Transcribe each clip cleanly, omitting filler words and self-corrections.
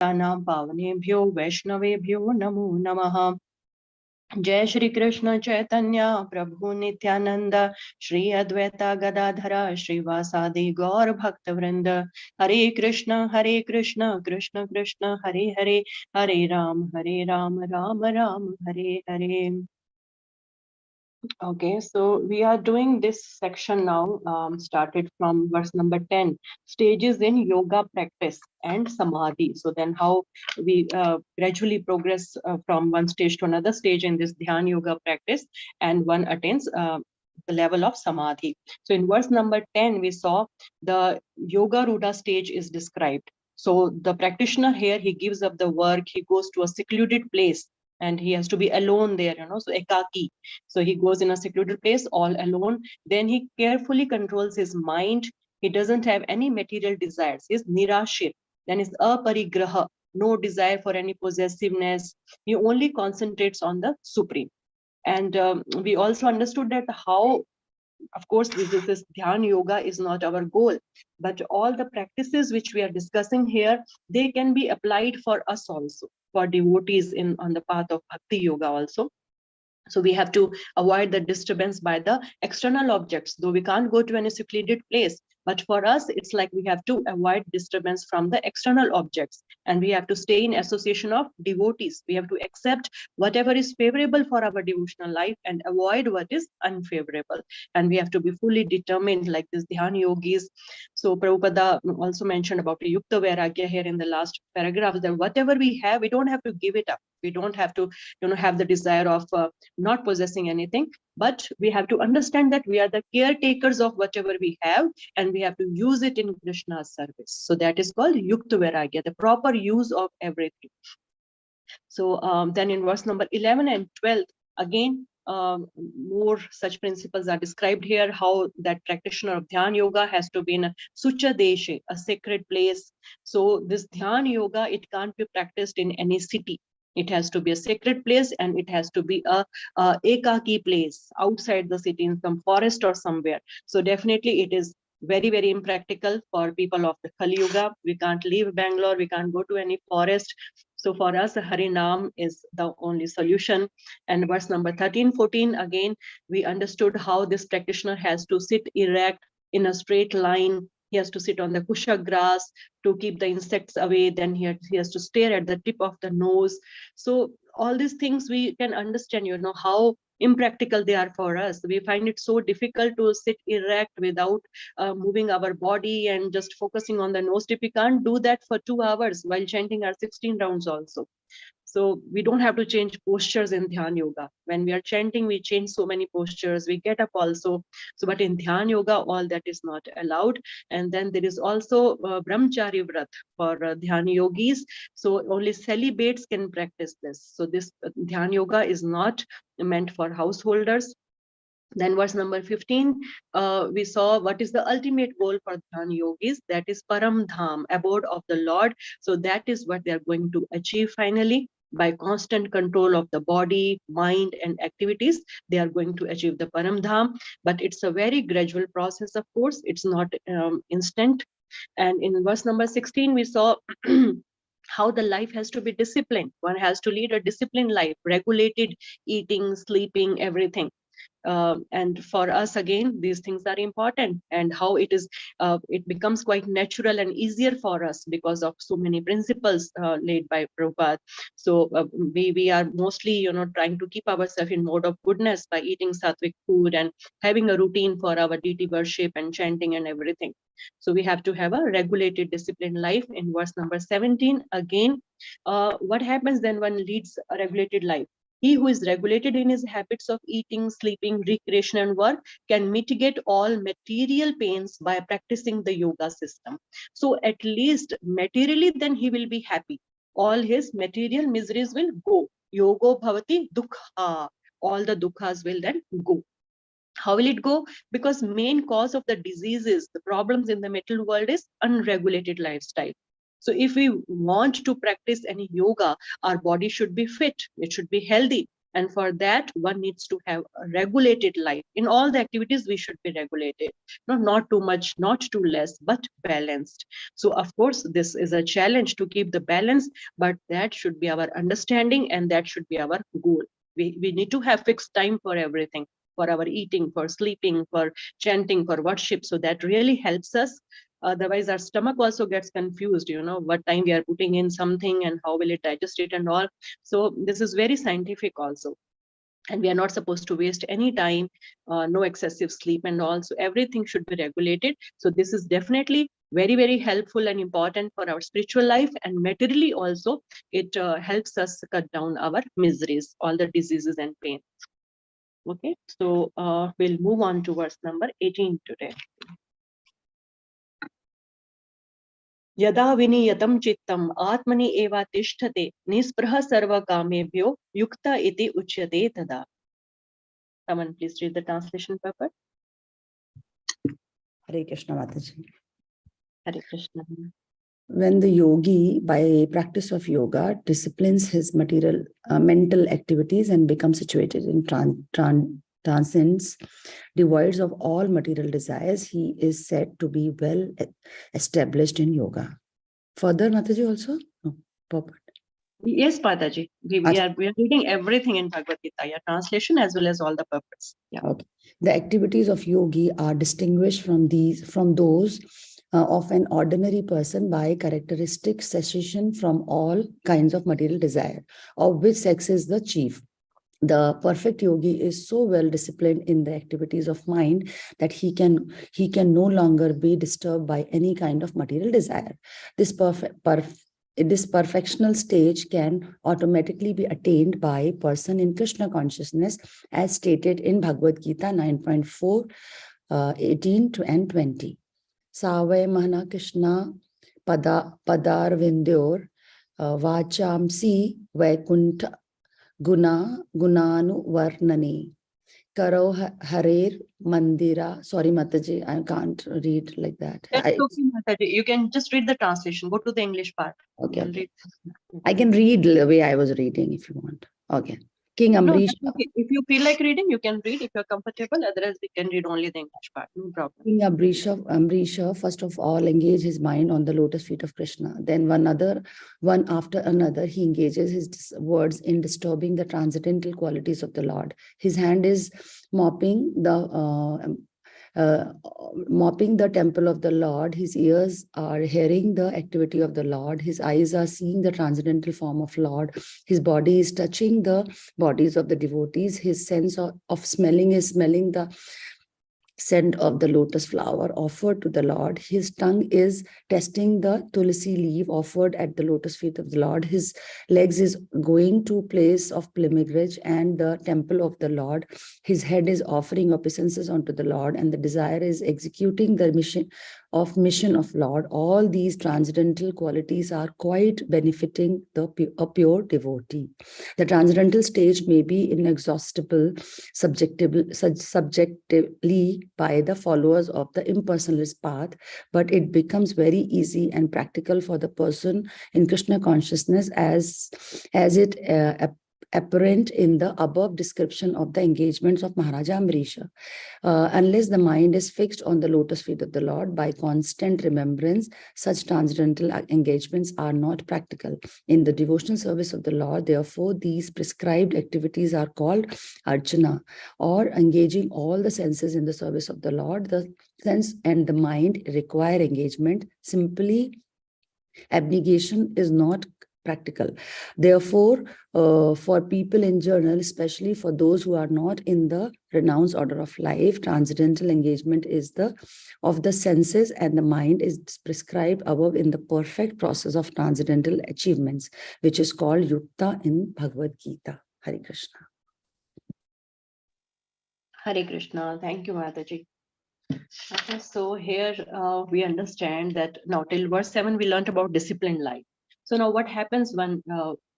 Nam Pavanebhyo Vaishnavebhyo Namo Namaha. Jai Shri Krishna Chaitanya Prabhu Nityananda Shri Advaita Gadadhara Shri Vasadi Gaur Bhaktivedanta. Hare Krishna Krishna Krishna Hare Hare Hare Ram Ram Ram Hare Hare. Okay, so we are doing this section now, started from verse number 10, stages in yoga practice and samadhi. So then how we gradually progress from one stage to another stage in this Dhyāna yoga practice, and one attains the level of samadhi. So in verse number 10, we saw the yoga rudha stage is described. So the practitioner here, he gives up the work, he goes to a secluded place, and he has to be alone there, so ekaki. So he goes in a secluded place all alone. Then he carefully controls his mind. He doesn't have any material desires. He's nirashit. Then is aparigraha, no desire for any possessiveness. He only concentrates on the supreme. And we also understood that how, of course, this Dhyāna yoga is not our goal, but all the practices which we are discussing here, they can be applied for us also, for devotees on the path of bhakti yoga also. So we have to avoid the disturbance by the external objects, though we can't go to any secluded place. But for us, it's like we have to avoid disturbance from the external objects, and we have to stay in association of devotees. We have to accept whatever is favorable for our devotional life and avoid what is unfavorable. And we have to be fully determined, like this Dhyāna yogis. So Prabhupada also mentioned about the Yukta Vairagya here in the last paragraph, that whatever we have, we don't have to give it up. We don't have to, have the desire of not possessing anything, but we have to understand that we are the caretakers of whatever we have, and we have to use it in Krishna's service. So that is called Yukta Vairagya, the proper use of everything. So then in verse number 11 and 12, again, more such principles are described here, how that practitioner of Dhyāna yoga has to be in a Sucha Deshe, a sacred place. So this Dhyāna yoga, it can't be practiced in any city. It has to be a sacred place, and it has to be a ekaki place outside the city, in some forest or somewhere. So definitely it is very, very impractical for people of the Kali Yuga. We can't leave Bangalore, we can't go to any forest. So for us, Harinam is the only solution. And verse number 13, 14, again, we understood how this practitioner has to sit erect in a straight line. He has to sit on the kusha grass to keep the insects away. Then he has to stare at the tip of the nose. So all these things we can understand, how impractical they are for us. We find it so difficult to sit erect without moving our body and just focusing on the nose tip. We can't do that for 2 hours while chanting our 16 rounds also. So we don't have to change postures in Dhyāna yoga. When we are chanting, we change so many postures, we get up also. So, but in Dhyāna yoga, all that is not allowed. And then there is also brahmachari vrat for Dhyāna yogis. So only celibates can practice this. So this Dhyāna yoga is not meant for householders. Then verse number 15, we saw what is the ultimate goal for Dhyāna yogis, that is Param Dham, abode of the Lord. So that is what they are going to achieve finally. By constant control of the body, mind, and activities, they are going to achieve the Param Dham. But it's a very gradual process, of course. It's not instant. And in verse number 16, we saw how the life has to be disciplined. One has to lead a disciplined life, regulated eating, sleeping, everything. And for us, again, these things are important, and how it becomes quite natural and easier for us because of so many principles laid by Prabhupada. So we are mostly, trying to keep ourselves in mode of goodness by eating sattvic food and having a routine for our deity worship and chanting and everything. So we have to have a regulated, disciplined life. In verse number 17, again, what happens then one leads a regulated life? He who is regulated in his habits of eating, sleeping, recreation, and work can mitigate all material pains by practicing the yoga system. So at least materially, then he will be happy. All his material miseries will go. Yogo bhavati dukha. All the dukhas will then go. How will it go? Because main cause of the diseases, the problems in the material world is unregulated lifestyle. So if we want to practice any yoga, our body should be fit, it should be healthy. And for that, one needs to have a regulated life. In all the activities, we should be regulated. No, not too much, not too less, but balanced. So of course, this is a challenge to keep the balance, but that should be our understanding and that should be our goal. We need to have fixed time for everything, for our eating, for sleeping, for chanting, for worship. So that really helps us. Otherwise, our stomach also gets confused, what time we are putting in something and how will it digest it and all. So this is very scientific also. And we are not supposed to waste any time, no excessive sleep and all. So everything should be regulated. So this is definitely very, very helpful and important for our spiritual life, and materially also it helps us cut down our miseries, all the diseases and pain. Okay, so we'll move on to verse number 18 today. Yada viniyatam chittam atmani eva tishthate nispraha sarva kamebhyo yukta iti uchyate tada. Someone please read the translation paper. Hare Krishna Mataji. Hare Krishna. When the yogi, by practice of yoga, disciplines his mental activities and becomes situated in transcends, devoid of all material desires, he is said to be well established in yoga. Further, Mataji also? No, Prabhupada. Yes, Padaji. We are reading everything in Bhagavad Gita, yeah, translation as well as all the purpose. Yeah. Okay. The activities of yogi are distinguished from those of an ordinary person by characteristic cessation from all kinds of material desire, of which sex is the chief. The perfect yogi is so well disciplined in the activities of mind that he can no longer be disturbed by any kind of material desire. This perfectional stage can automatically be attained by a person in Krishna consciousness, as stated in Bhagavad Gita 9.4, 18 and 20. Savay Mahana Krishna Padarvindyor Vachamsi Vaikuntha Gunanu Varnani Karo Harer Mandira. Sorry, Mataji, I can't read like that. That's okay, Mataji. You can just read the translation. Go to the English part. Okay. I can read the way I was reading if you want. Okay. King Amrish. No, okay. If you feel like reading, you can read if you're comfortable. Otherwise, we can read only the English part. No problem. King Amrisha first of all engaged his mind on the lotus feet of Krishna. Then one after another, he engages his words in disturbing the transcendental qualities of the Lord. His hand is mopping the temple of the Lord. His ears are hearing the activity of the Lord. His eyes are seeing the transcendental form of Lord. His body is touching the bodies of the devotees. His sense of smelling is smelling the scent of the lotus flower offered to the Lord. His tongue is testing the tulsi leaf offered at the lotus feet of the Lord. His legs is going to place of pilgrimage and the temple of the Lord. His head is offering obeisances unto the Lord, and the desire is executing the mission of Lord. All these transcendental qualities are quite benefiting a pure devotee. The transcendental stage may be inexhaustible subjectively by the followers of the impersonalist path, but it becomes very easy and practical for the person in Krishna consciousness as it apparent in the above description of the engagements of Maharaja Amrisha. Unless the mind is fixed on the lotus feet of the Lord by constant remembrance, such transcendental engagements are not practical. In the devotional service of the Lord, therefore, these prescribed activities are called archana, or engaging all the senses in the service of the Lord. The sense and the mind require engagement. Simply abnegation is not practical. Therefore, for people in general, especially for those who are not in the renounced order of life, transcendental engagement is of the senses and the mind is prescribed above in the perfect process of transcendental achievements, which is called yukta in Bhagavad Gita. Hare Krishna. Hare Krishna. Thank you, Mataji. Okay, so here we understand that now till verse 7 we learned about disciplined life. So now what happens when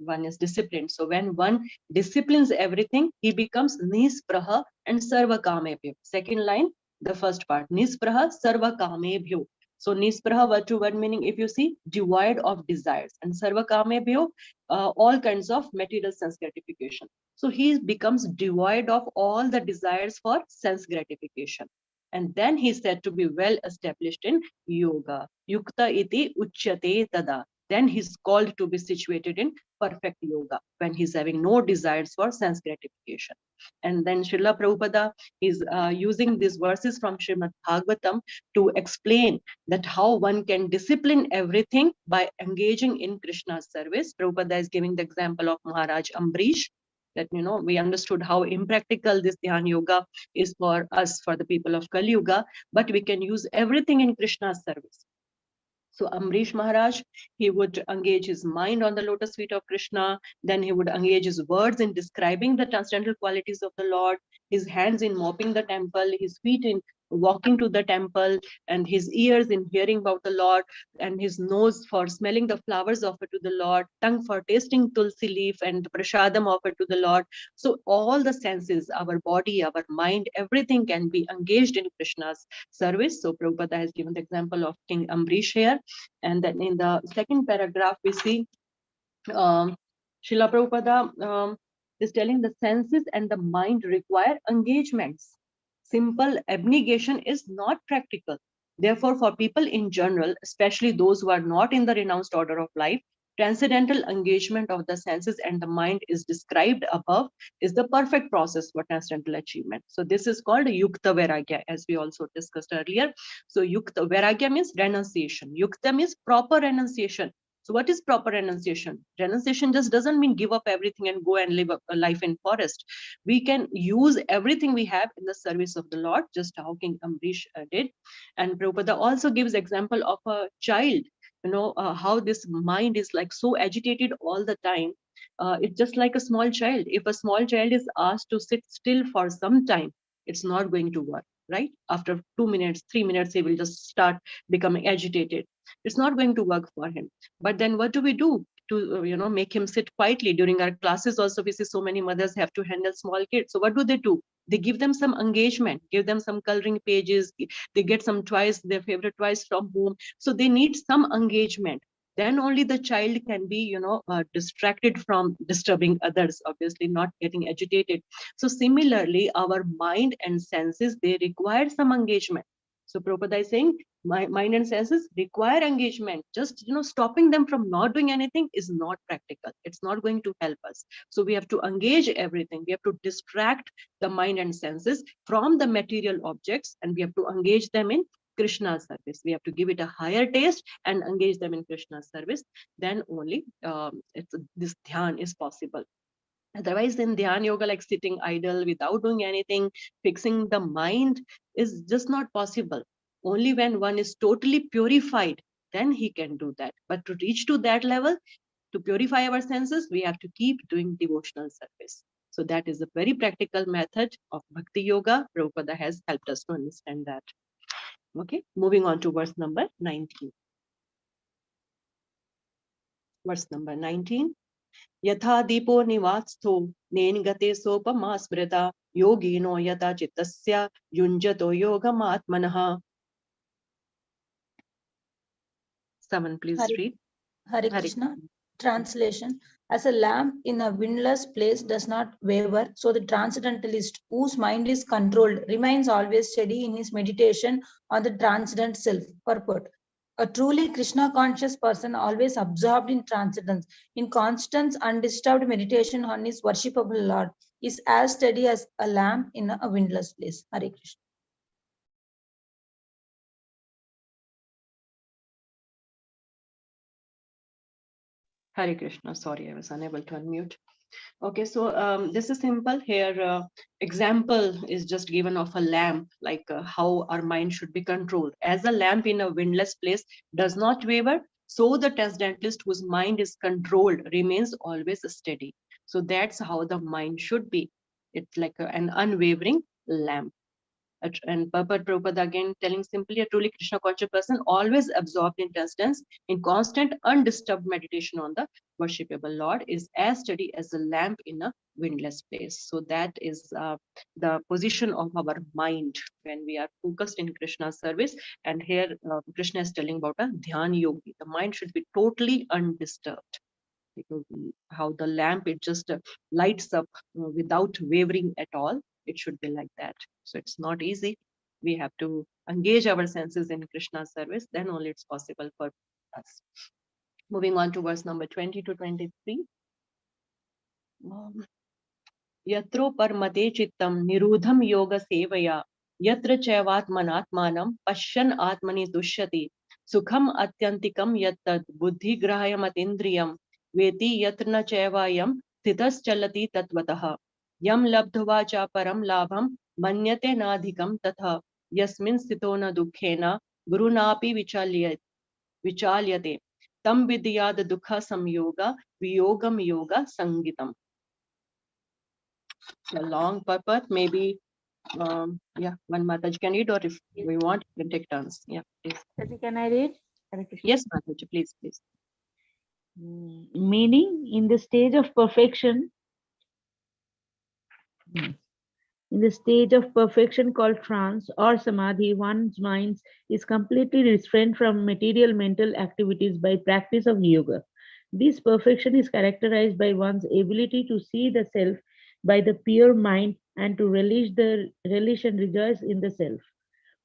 one is disciplined? So when one disciplines everything, he becomes nispraha and sarva kamebhyo. Second line, the first part, nispraha sarva kamebhyo. So nispraha, word to word meaning, if you see, devoid of desires, and sarva kamebhyo, all kinds of material sense gratification. So he becomes devoid of all the desires for sense gratification. And then he said to be well established in yoga. Yukta iti uchyate tada. Then he's called to be situated in perfect yoga when he's having no desires for sense gratification. And then Srila Prabhupada is using these verses from Srimad Bhagavatam to explain that how one can discipline everything by engaging in Krishna's service. Prabhupada is giving the example of Maharaj Ambrish, that we understood how impractical this Dhyāna yoga is for us, for the people of Kali Yuga, but we can use everything in Krishna's service. So Amrish Maharaj, he would engage his mind on the lotus feet of Krishna. Then he would engage his words in describing the transcendental qualities of the Lord, his hands in mopping the temple, his feet in walking to the temple, and his ears in hearing about the Lord, and his nose for smelling the flowers offered to the Lord, tongue for tasting tulsi leaf and prashadam offered to the Lord. So all the senses, our body, our mind, everything can be engaged in Krishna's service. So Prabhupada has given the example of King Ambrish here. And then in the second paragraph, we see Srila Prabhupada is telling the senses and the mind require engagements. Simple abnegation is not practical. Therefore, for people in general, especially those who are not in the renounced order of life, transcendental engagement of the senses and the mind is described above is the perfect process for transcendental achievement. So this is called Yukta Vairagya, as we also discussed earlier. So Yukta Vairagya means renunciation. Yukta means proper renunciation. So what is proper renunciation? Renunciation just doesn't mean give up everything and go and live a life in forest. We can use everything we have in the service of the Lord, just how King Ambrish did. And Prabhupada also gives example of a child, how this mind is like so agitated all the time. It's just like a small child. If a small child is asked to sit still for some time, it's not going to work, right? After 2 minutes, 3 minutes, he will just start becoming agitated. It's not going to work for him. But then what do we do to make him sit quietly? During our classes also, we see so many mothers have to handle small kids. So what do? They give them some engagement, give them some coloring pages, they get some toys, their favorite toys from home. So they need some engagement. Then only the child can be distracted from disturbing others, obviously not getting agitated. So similarly, our mind and senses, they require some engagement. So Prabhupada is saying mind and senses require engagement. Just stopping them from not doing anything is not practical. It's not going to help us. So we have to engage everything. We have to distract the mind and senses from the material objects, and we have to engage them in Krishna's service. We have to give it a higher taste and engage them in Krishna's service. Then only this dhyan is possible. Otherwise, in Dhyāna yoga, like sitting idle without doing anything, fixing the mind is just not possible. Only when one is totally purified, then he can do that. But to reach to that level, to purify our senses, we have to keep doing devotional service. So that is a very practical method of Bhakti Yoga. Prabhupada has helped us to understand that. Okay, moving on to verse number 19. Verse number 19. Yatha dipo nivatstho nen gate sopama smrita yogino yata chittasya yunjato yogam atmanaha. 7, please read. Hare Krishna. Translation: as a lamp in a windless place does not waver, so the transcendentalist whose mind is controlled remains always steady in his meditation on the transcendent self. Purport: a truly Krishna conscious person, always absorbed in transcendence, in constant undisturbed meditation on his worshipable Lord, is as steady as a lamp in a windless place. Hare Krishna. Hare Krishna. Sorry, I was unable to unmute. Okay, so this is simple here. Example is just given of a lamp, like how our mind should be controlled. As a lamp in a windless place does not waver, so the transcendentalist whose mind is controlled remains always steady. So that's how the mind should be. It's like an unwavering lamp. And Prabhupada again telling simply, a truly Krishna conscious person always absorbed in transcendence, in constant undisturbed meditation on the worshipable Lord, is as steady as a lamp in a windless place. So that is the position of our mind when we are focused in Krishna's service. And here Krishna is telling about a Dhyāna-yogi. The mind should be totally undisturbed. how the lamp, it just lights up without wavering at all. It should be like that. So it's not easy. We have to engage our senses in Krishna's service, then only it's possible for us. Moving on to verse number 20 to 23. Yatro parmate chittam nirudham yoga sevaya yatra chaivatmanatmanam pashyan atmani dushyati sukham atyantikam yattad buddhi grahayam atindriyam veti yatra chaivayam sthithas chalati tatvatah yam labdhva cha param labham manyate nadhikam tatha yasmin sthito na dukkhena gurunapi vichalyate tam vidyad dukha samyoga viyogam yoga sangitam. A long purport, maybe yeah, one Mataji can read, or if we want, we can take turns. Yeah, please. Can I read? Yes, Mataji, please, please. Meaning, in the stage of perfection, called trance or samadhi, one's mind is completely restrained from material mental activities by practice of yoga. This perfection is characterized by one's ability to see the self by the pure mind and to relish and rejoice in the self.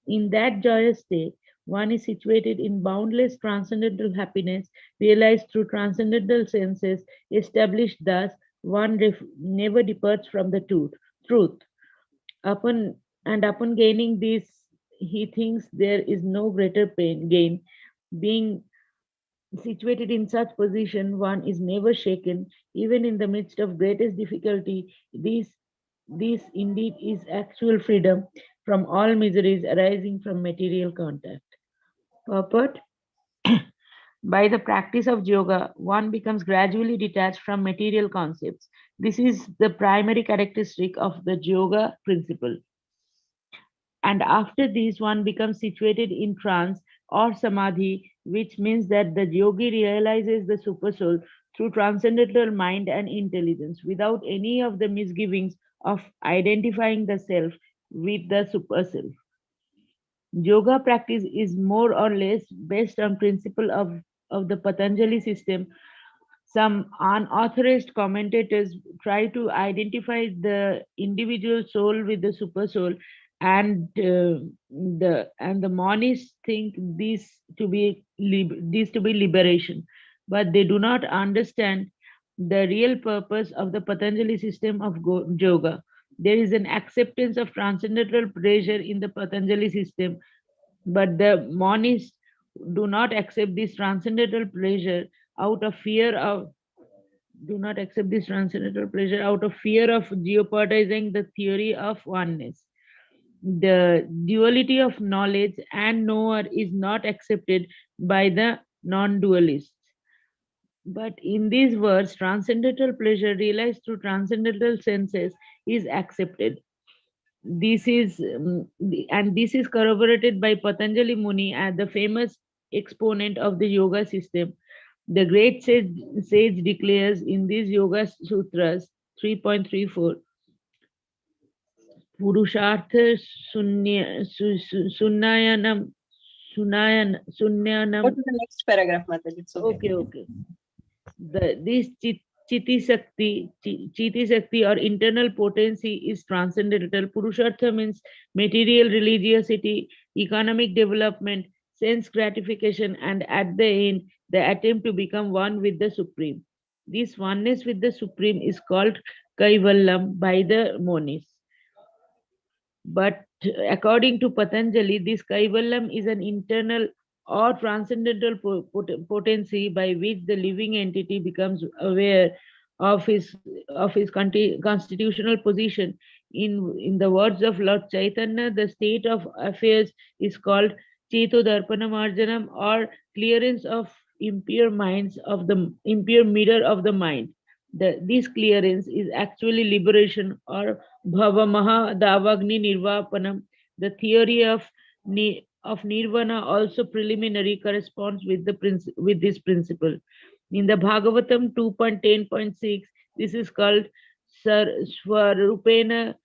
In that joyous state, one is situated in boundless transcendental happiness, realized through transcendental senses, established thus, one never departs from the truth. Upon gaining this, he thinks there is no greater gain. Being situated in such position, one is never shaken, even in the midst of greatest difficulty. This indeed is actual freedom from all miseries arising from material contact. Purport. By the practice of yoga, one becomes gradually detached from material concepts. This is the primary characteristic of the yoga principle. And after this, one becomes situated in trance or samadhi, which means that the yogi realizes the supersoul through transcendental mind and intelligence without any of the misgivings of identifying the self with the superself. Yoga practice is more or less based on principle of the Patanjali system. Some unauthorized commentators try to identify the individual soul with the supersoul, and the monists think this to be liberation, but they do not understand the real purpose of the Patanjali system of yoga. There is an acceptance of transcendental pleasure in the Patanjali system, but the monists do not accept this transcendental pleasure out of fear of jeopardizing the theory of oneness. The duality of knowledge and knower is not accepted by the non-dualists. But in these words, transcendental pleasure realized through transcendental senses is accepted. This is corroborated by Patanjali Muni as the famous exponent of the yoga system. The great sage declares in these Yoga Sutras 3.34, Purushartha Sunnayanam. Go to the next paragraph, Mataji. It's okay. Okay. This Chiti Sakti or internal potency is transcendental. Purushartha means material religiosity, economic development, sense gratification, and at the end, the attempt to become one with the Supreme. This oneness with the Supreme is called Kaivallam by the monists. But according to Patanjali, this Kaivallam is an internal or transcendental potency by which the living entity becomes aware of his constitutional position. In the words of Lord Chaitanya, the state of affairs is called Cheto Darpanamarjanam, or clearance of impure minds of the impure mirror of the mind. This clearance is actually liberation, or Bhavamaha Davagni Nirvapanam. The theory of nirvana, also preliminary, corresponds with this principle. In the Bhagavatam 2.10.6, this is called Swarupena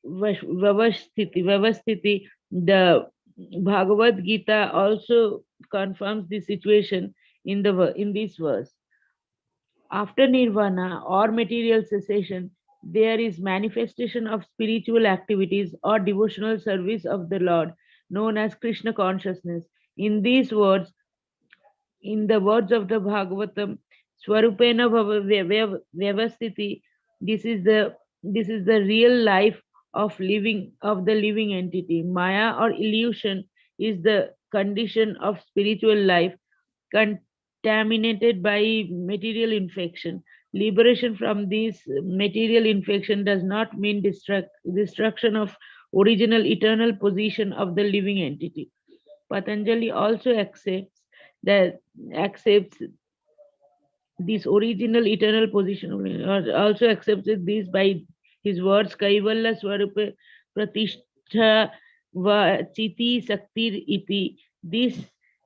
Vavasthiti. The Bhagavad Gita also confirms this situation in this verse. After nirvana or material cessation, there is manifestation of spiritual activities or devotional service of the Lord, known as Krishna consciousness. In these words, in the words of the Bhagavatam, Swarupena Vyavastiti, this is the real life of the living entity. Maya or illusion is the condition of spiritual life contaminated by material infection. Liberation from this material infection does not mean destruction of original eternal position of the living entity. Patanjali also that accepts this original eternal position, or also accepted this by his words Kaivalla Swarupa Pratishtha va Chiti Saktir iti. This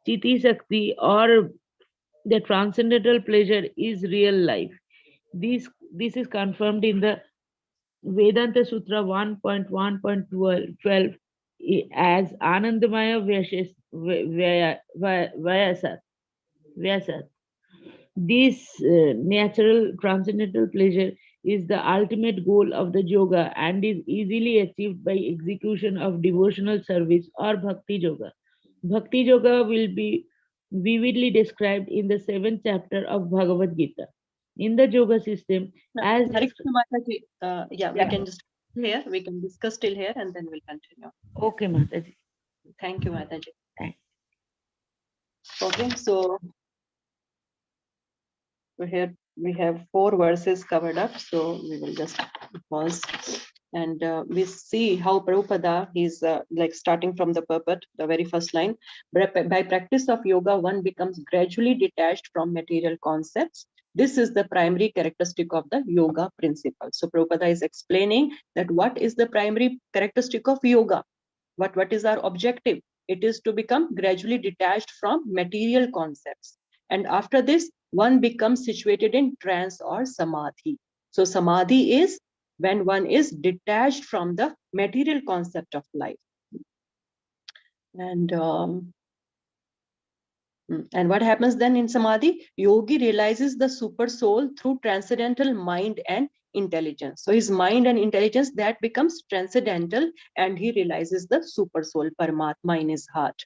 Chiti Sakti, or the transcendental pleasure, is real life. This is confirmed in the Vedanta Sutra 1.1.12 as Anandamaya Vyasat. This natural transcendental pleasure is the ultimate goal of the yoga and is easily achieved by execution of devotional service or bhakti yoga. Bhakti yoga will be vividly described in the 7th chapter of Bhagavad Gita. In the yoga system, as Hare Krishna Mataji, yeah, we Yeah. can just here, we can discuss till here and then we'll continue. okay, Mataji. Thank you, Mataji. Thanks. Okay, so here we have 4 verses covered up, so we will just pause and we see how Prabhupada is like starting from the purport, the very first line. By practice of yoga, one becomes gradually detached from material concepts. This is the primary characteristic of the yoga principle. So Prabhupada is explaining that what is the primary characteristic of yoga? What is our objective? It is to become gradually detached from material concepts. And after this, one becomes situated in trance or samadhi. So samadhi is when one is detached from the material concept of life. And what happens then in samadhi? Yogi realizes the super soul through transcendental mind and intelligence. So his mind and intelligence, that becomes transcendental, and he realizes the super soul, Paramatma, in his heart.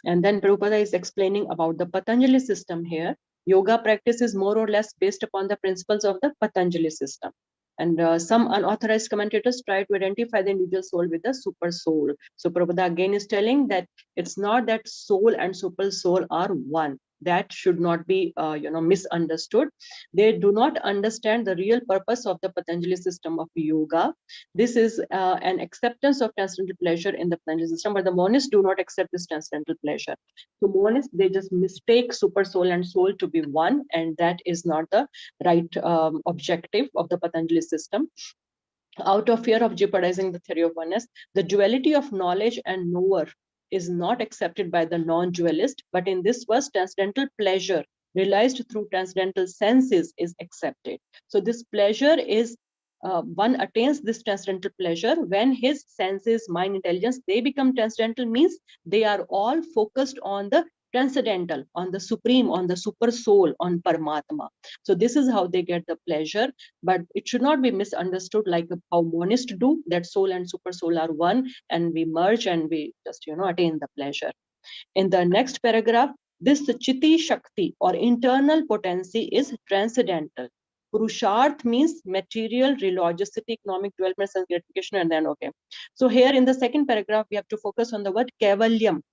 And then Prabhupada is explaining about the Patanjali system here. Yoga practice is more or less based upon the principles of the Patanjali system. And some unauthorized commentators try to identify the individual soul with the super soul. So Prabhupada again is telling that it's not that soul and super soul are one. That should not be misunderstood. They do not understand the real purpose of the Patanjali system of yoga. This is an acceptance of transcendental pleasure in the Patanjali system, but the monists do not accept this transcendental pleasure. So monists, they just mistake super soul and soul to be one, and that is not the right objective of the Patanjali system. Out of fear of jeopardizing the theory of oneness, the duality of knowledge and knower is not accepted by the non-dualist, but in this verse, transcendental pleasure realized through transcendental senses is accepted. So this pleasure is one attains this transcendental pleasure when his senses, mind, intelligence, they become transcendental, means they are all focused on the transcendental, on the supreme, on the super soul, on Paramatma. So this is how they get the pleasure, but it should not be misunderstood like how monists do, that soul and super soul are one and we merge and we just attain the pleasure. In the next paragraph, this Chiti Shakti or internal potency is transcendental. Purusharth means material, religiosity, economic development, sense gratification, and then okay. So here in the second paragraph, we have to focus on the word Kaivalyam.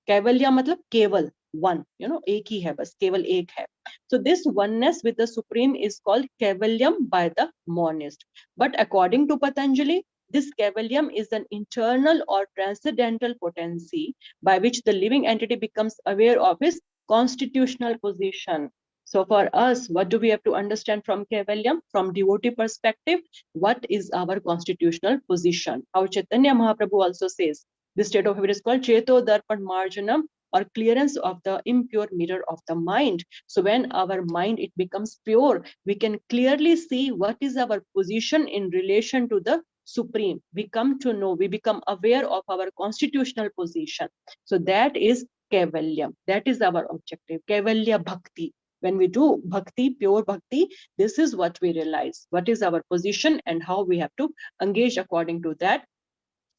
Kaivalya matlab keval, one, एक ही है बस, केवल एक है. So this oneness with the supreme is called Kaivalyam by the monist. But according to Patanjali, this Kaivalyam is an internal or transcendental potency by which the living entity becomes aware of his constitutional position. So for us, what do we have to understand from Kaivalyam? From devotee perspective, what is our constitutional position? How Chaitanya Mahaprabhu also says, this state of habit is called Cheto Darpan Marjanam, or clearance of the impure mirror of the mind. So when our mind, it becomes pure, we can clearly see what is our position in relation to the supreme. We come to know, we become aware of our constitutional position. So that is Kaivalyam. That is our objective, Kaivalya Bhakti. When we do bhakti, pure bhakti, this is what we realize. What is our position and how we have to engage according to that.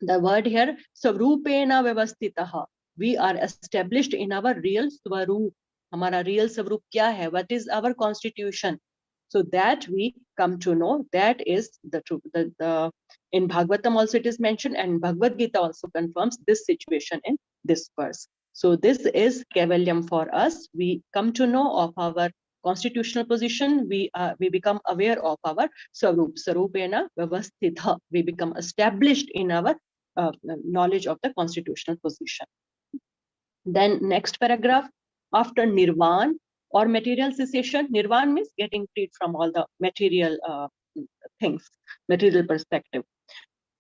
The word here, Svarupena Vyavastitaha. We are established in our real Swarup. Hamara real Swarup kya hai? What is our constitution? So that we come to know, that is the truth. In Bhagavatam also it is mentioned, and Bhagavad Gita also confirms this situation in this verse. So this is Kaivalyam for us. We come to know of our constitutional position. We become aware of our Swarup. Sarupena Vyavastitha. We become established in our knowledge of the constitutional position. Then next paragraph, after Nirvan or material cessation, Nirvan means getting freed from all the material things, material perspective.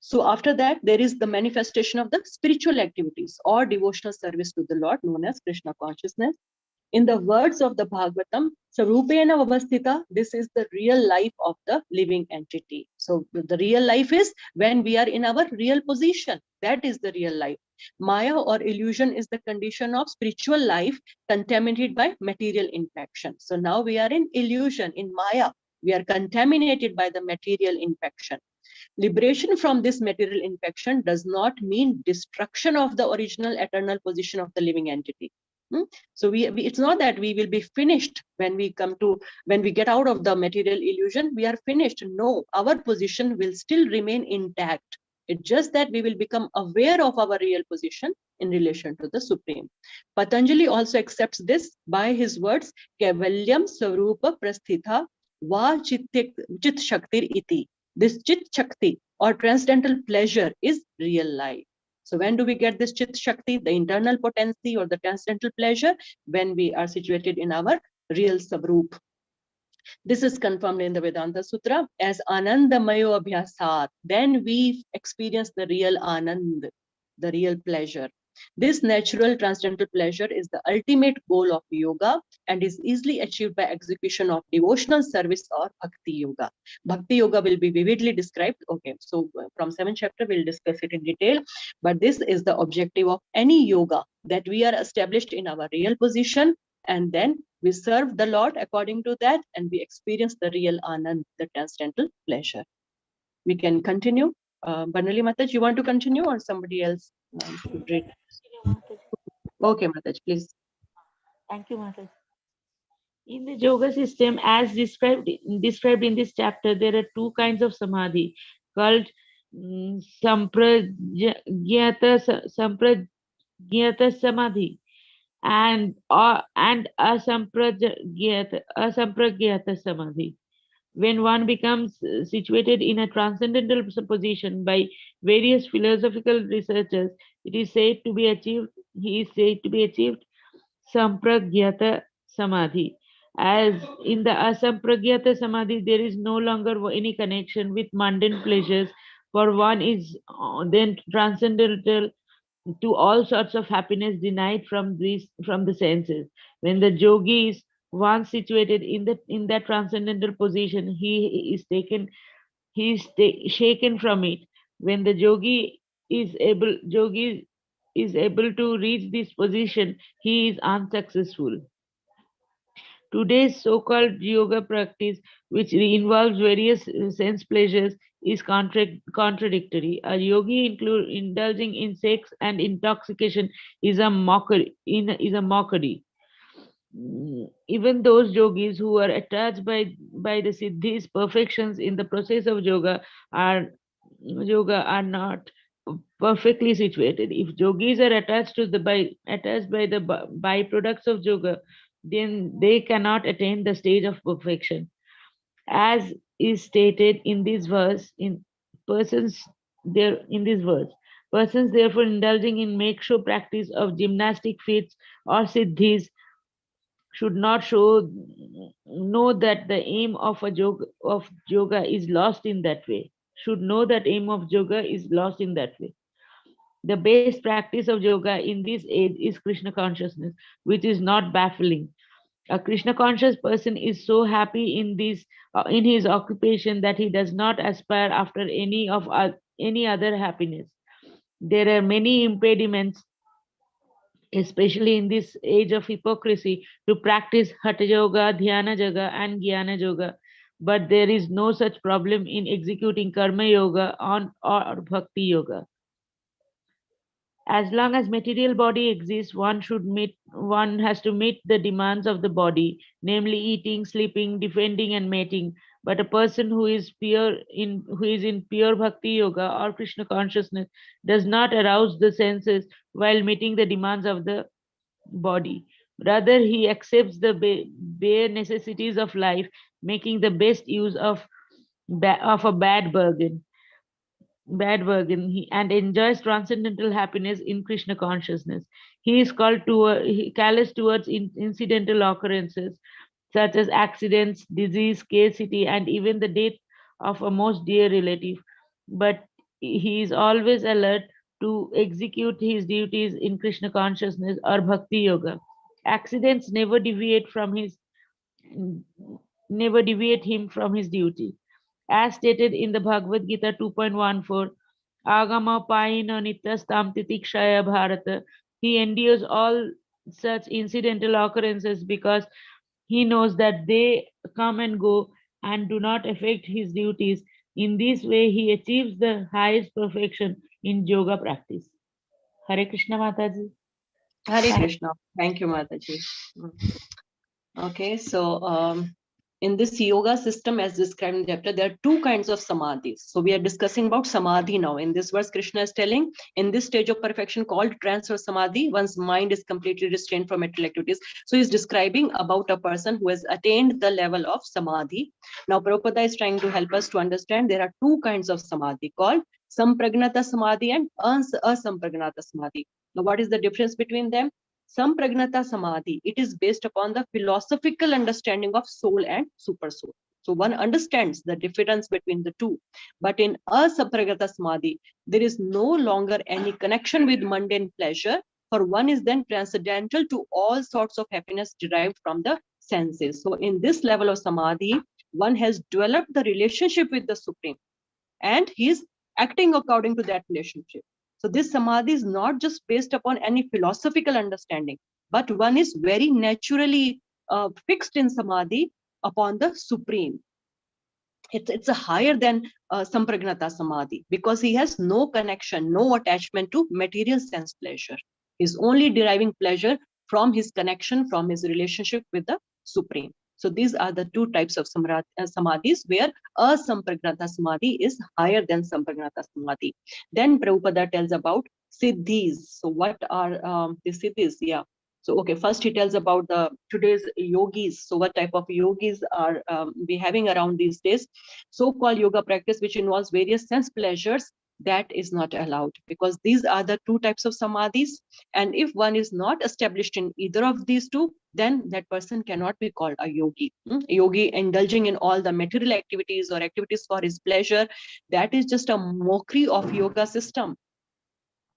So after that, there is the manifestation of the spiritual activities or devotional service to the Lord, known as Krishna consciousness. In the words of the Bhagavatam, Sarupena Avastita, this is the real life of the living entity. So the real life is when we are in our real position. That is the real life. Maya or illusion is the condition of spiritual life contaminated by material infection. So now we are in illusion, in Maya. We are contaminated by the material infection. Liberation from this material infection does not mean destruction of the original eternal position of the living entity. So it's not that we will be finished when we get out of the material illusion, we are finished. No, our position will still remain intact. It's just that we will become aware of our real position in relation to the Supreme. Patanjali also accepts this by his words, Kaivalyam Swarupa Prasthitha Va Chit Shaktir Iti. This Chit Shakti or transcendental pleasure is real life. So when do we get this Chit Shakti, the internal potency or the transcendental pleasure? When we are situated in our real Swarup. This is confirmed in the Vedanta Sutra as Anandamayo Abhyasat. Then we experience the real Anand, the real pleasure. This natural transcendental pleasure is the ultimate goal of yoga and is easily achieved by execution of devotional service or bhakti yoga. Bhakti yoga will be vividly described. Okay, so from 7th chapter, we'll discuss it in detail. But this is the objective of any yoga, that we are established in our real position and then we serve the Lord according to that and we experience the real Anand, the transcendental pleasure. We can continue. Banali Mataj, you want to continue or somebody else should read? Okay, Mataj, please. Thank you, Mataji. In the yoga system, as described in this chapter, there are two kinds of samadhi called sampragyata samadhi and asampragyata samadhi. When one becomes situated in a transcendental position by various philosophical researchers, it is said to be achieved. He is said to be achieved sampragyata samadhi. As in the asampragyata samadhi, there is no longer any connection with mundane pleasures, for one is then transcendental to all sorts of happiness denied from the senses. When the yogi is once situated in that transcendental position, he is shaken from it. When the yogi is able to reach this position, he is unsuccessful. Today's so-called yoga practice, which involves various sense pleasures, is contradictory. A yogi indulging in sex and intoxication is a mockery. Even those yogis who are attached by the siddhis, perfections in the process of yoga are not perfectly situated. If yogis are attached by the byproducts of yoga, then they cannot attain the stage of perfection. As is stated in this verse, persons therefore indulging in make-show practice of gymnastic feats or siddhis should not know that the aim of yoga is lost in that way. Should know that aim of yoga is lost in that way. The base practice of yoga in this age is Krishna consciousness, which is not baffling. A Krishna conscious person is so happy in his occupation that he does not aspire after any other happiness. There are many impediments especially in this age of hypocrisy, to practice Hatha Yoga, Dhyana Yoga, and Jnana Yoga. But there is no such problem in executing Karma Yoga or Bhakti Yoga. As long as material body exists, one has to meet the demands of the body, namely eating, sleeping, defending, and mating. But a person who is in pure Bhakti Yoga or Krishna consciousness does not arouse the senses while meeting the demands of the body. Rather, he accepts the bare necessities of life, making the best use of a bad bargain, and enjoys transcendental happiness in Krishna consciousness. He is callous towards incidental occurrences such as accidents, disease, scarcity, and even the death of a most dear relative. But he is always alert to execute his duties in Krishna consciousness or Bhakti Yoga. Accidents never deviate him from his duty. As stated in the Bhagavad Gita 2.14, Agama Paina Nityastam Titikshaya Bharata, he endures all such incidental occurrences because he knows that they come and go and do not affect his duties. In this way, he achieves the highest perfection in yoga practice. Hare Krishna Mataji. Hare Krishna. Thank you, Mataji. Okay, so in this yoga system as described in the chapter, there are two kinds of samadhis. So we are discussing about samadhi now. In this verse, Krishna is telling, in this stage of perfection called trance or samadhi, one's mind is completely restrained from material activities. So he's describing about a person who has attained the level of samadhi. Now Prabhupada is trying to help us to understand there are two kinds of samadhi called sampragnata samadhi and asampragnata samadhi. Now what is the difference between them? Sampragnata samadhi, it is based upon the philosophical understanding of soul and super soul. So one understands the difference between the two. But in asampragnata samadhi, there is no longer any connection with mundane pleasure, for one is then transcendental to all sorts of happiness derived from the senses. So in this level of samadhi, one has developed the relationship with the Supreme, and he is acting according to that relationship. So this samadhi is not just based upon any philosophical understanding, but one is very naturally fixed in samadhi upon the Supreme. It's a higher than sampragnata samadhi because he has no connection, no attachment to material sense pleasure. He's only deriving pleasure from his connection, from his relationship with the Supreme. So these are the two types of samadhis where asampragnata samadhi is higher than sampragnata samadhi. Then Prabhupada tells about siddhis. So what are the siddhis? Yeah. So, okay, first he tells about the today's yogis. So what type of yogis are we having around these days? So-called yoga practice, which involves various sense pleasures, that is not allowed because these are the two types of samadhis. And if one is not established in either of these two, then that person cannot be called a yogi. Yogi indulging in all the material activities or activities for his pleasure, that is just a mockery of yoga system.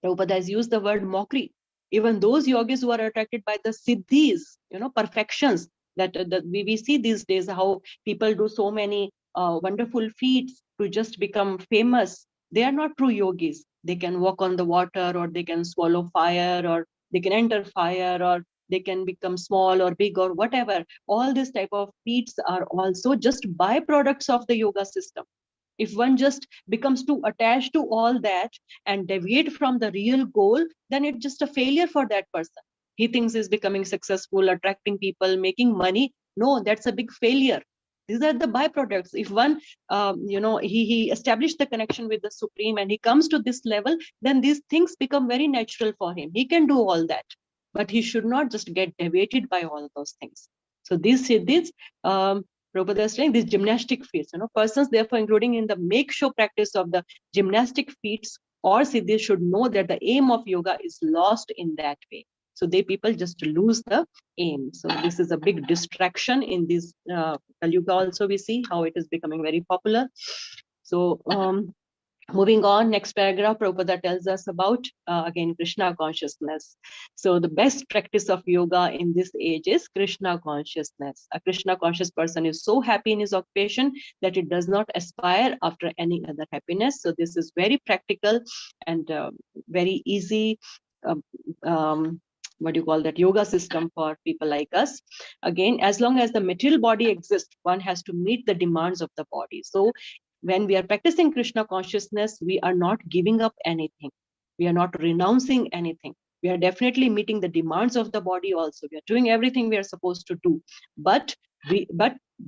Prabhupada has used the word mockery. Even those yogis who are attracted by the siddhis, perfections that we see these days, how people do so many wonderful feats to just become famous. They are not true yogis. They can walk on the water, or they can swallow fire, or they can enter fire, or they can become small or big or whatever. All these type of feats are also just byproducts of the yoga system. If one just becomes too attached to all that and deviate from the real goal, then it's just a failure for that person. He thinks he's becoming successful, attracting people, making money. No, that's a big failure. These are the byproducts. If one, he established the connection with the Supreme and he comes to this level, then these things become very natural for him. He can do all that, but he should not just get deviated by all those things. So this Prabhupada is saying these gymnastic feats, persons therefore including in the make show practice of the gymnastic feats or siddhis should know that the aim of yoga is lost in that way. So people just lose the aim. So this is a big distraction in this Kali-yuga also. We see how it is becoming very popular. So moving on, next paragraph, Prabhupada tells us about, again, Krishna consciousness. So the best practice of yoga in this age is Krishna consciousness. A Krishna conscious person is so happy in his occupation that it does not aspire after any other happiness. So this is very practical and very easy what do you call that, yoga system for people like us. Again, as long as the material body exists, one has to meet the demands of the body. So when we are practicing Krishna consciousness, we are not giving up anything. We are not renouncing anything. We are definitely meeting the demands of the body also. We are doing everything we are supposed to do. But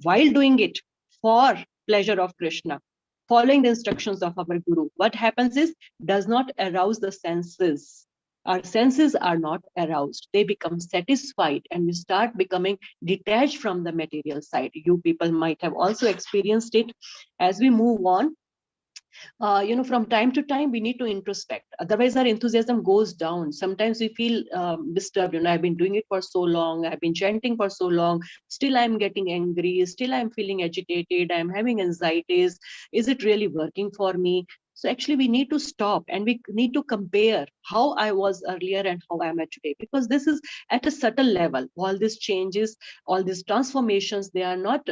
while doing it for pleasure of Krishna, following the instructions of our Guru, what happens is, does not arouse the senses. Our senses are not aroused. They become satisfied and we start becoming detached from the material side. You people might have also experienced it. As we move on, from time to time, we need to introspect. Otherwise, our enthusiasm goes down. Sometimes we feel disturbed. I've been doing it for so long. I've been chanting for so long. Still, I'm getting angry. Still, I'm feeling agitated. I'm having anxieties. Is it really working for me? So actually, we need to stop and we need to compare how I was earlier and how I am today, because this is at a subtle level. All these changes, all these transformations, they are not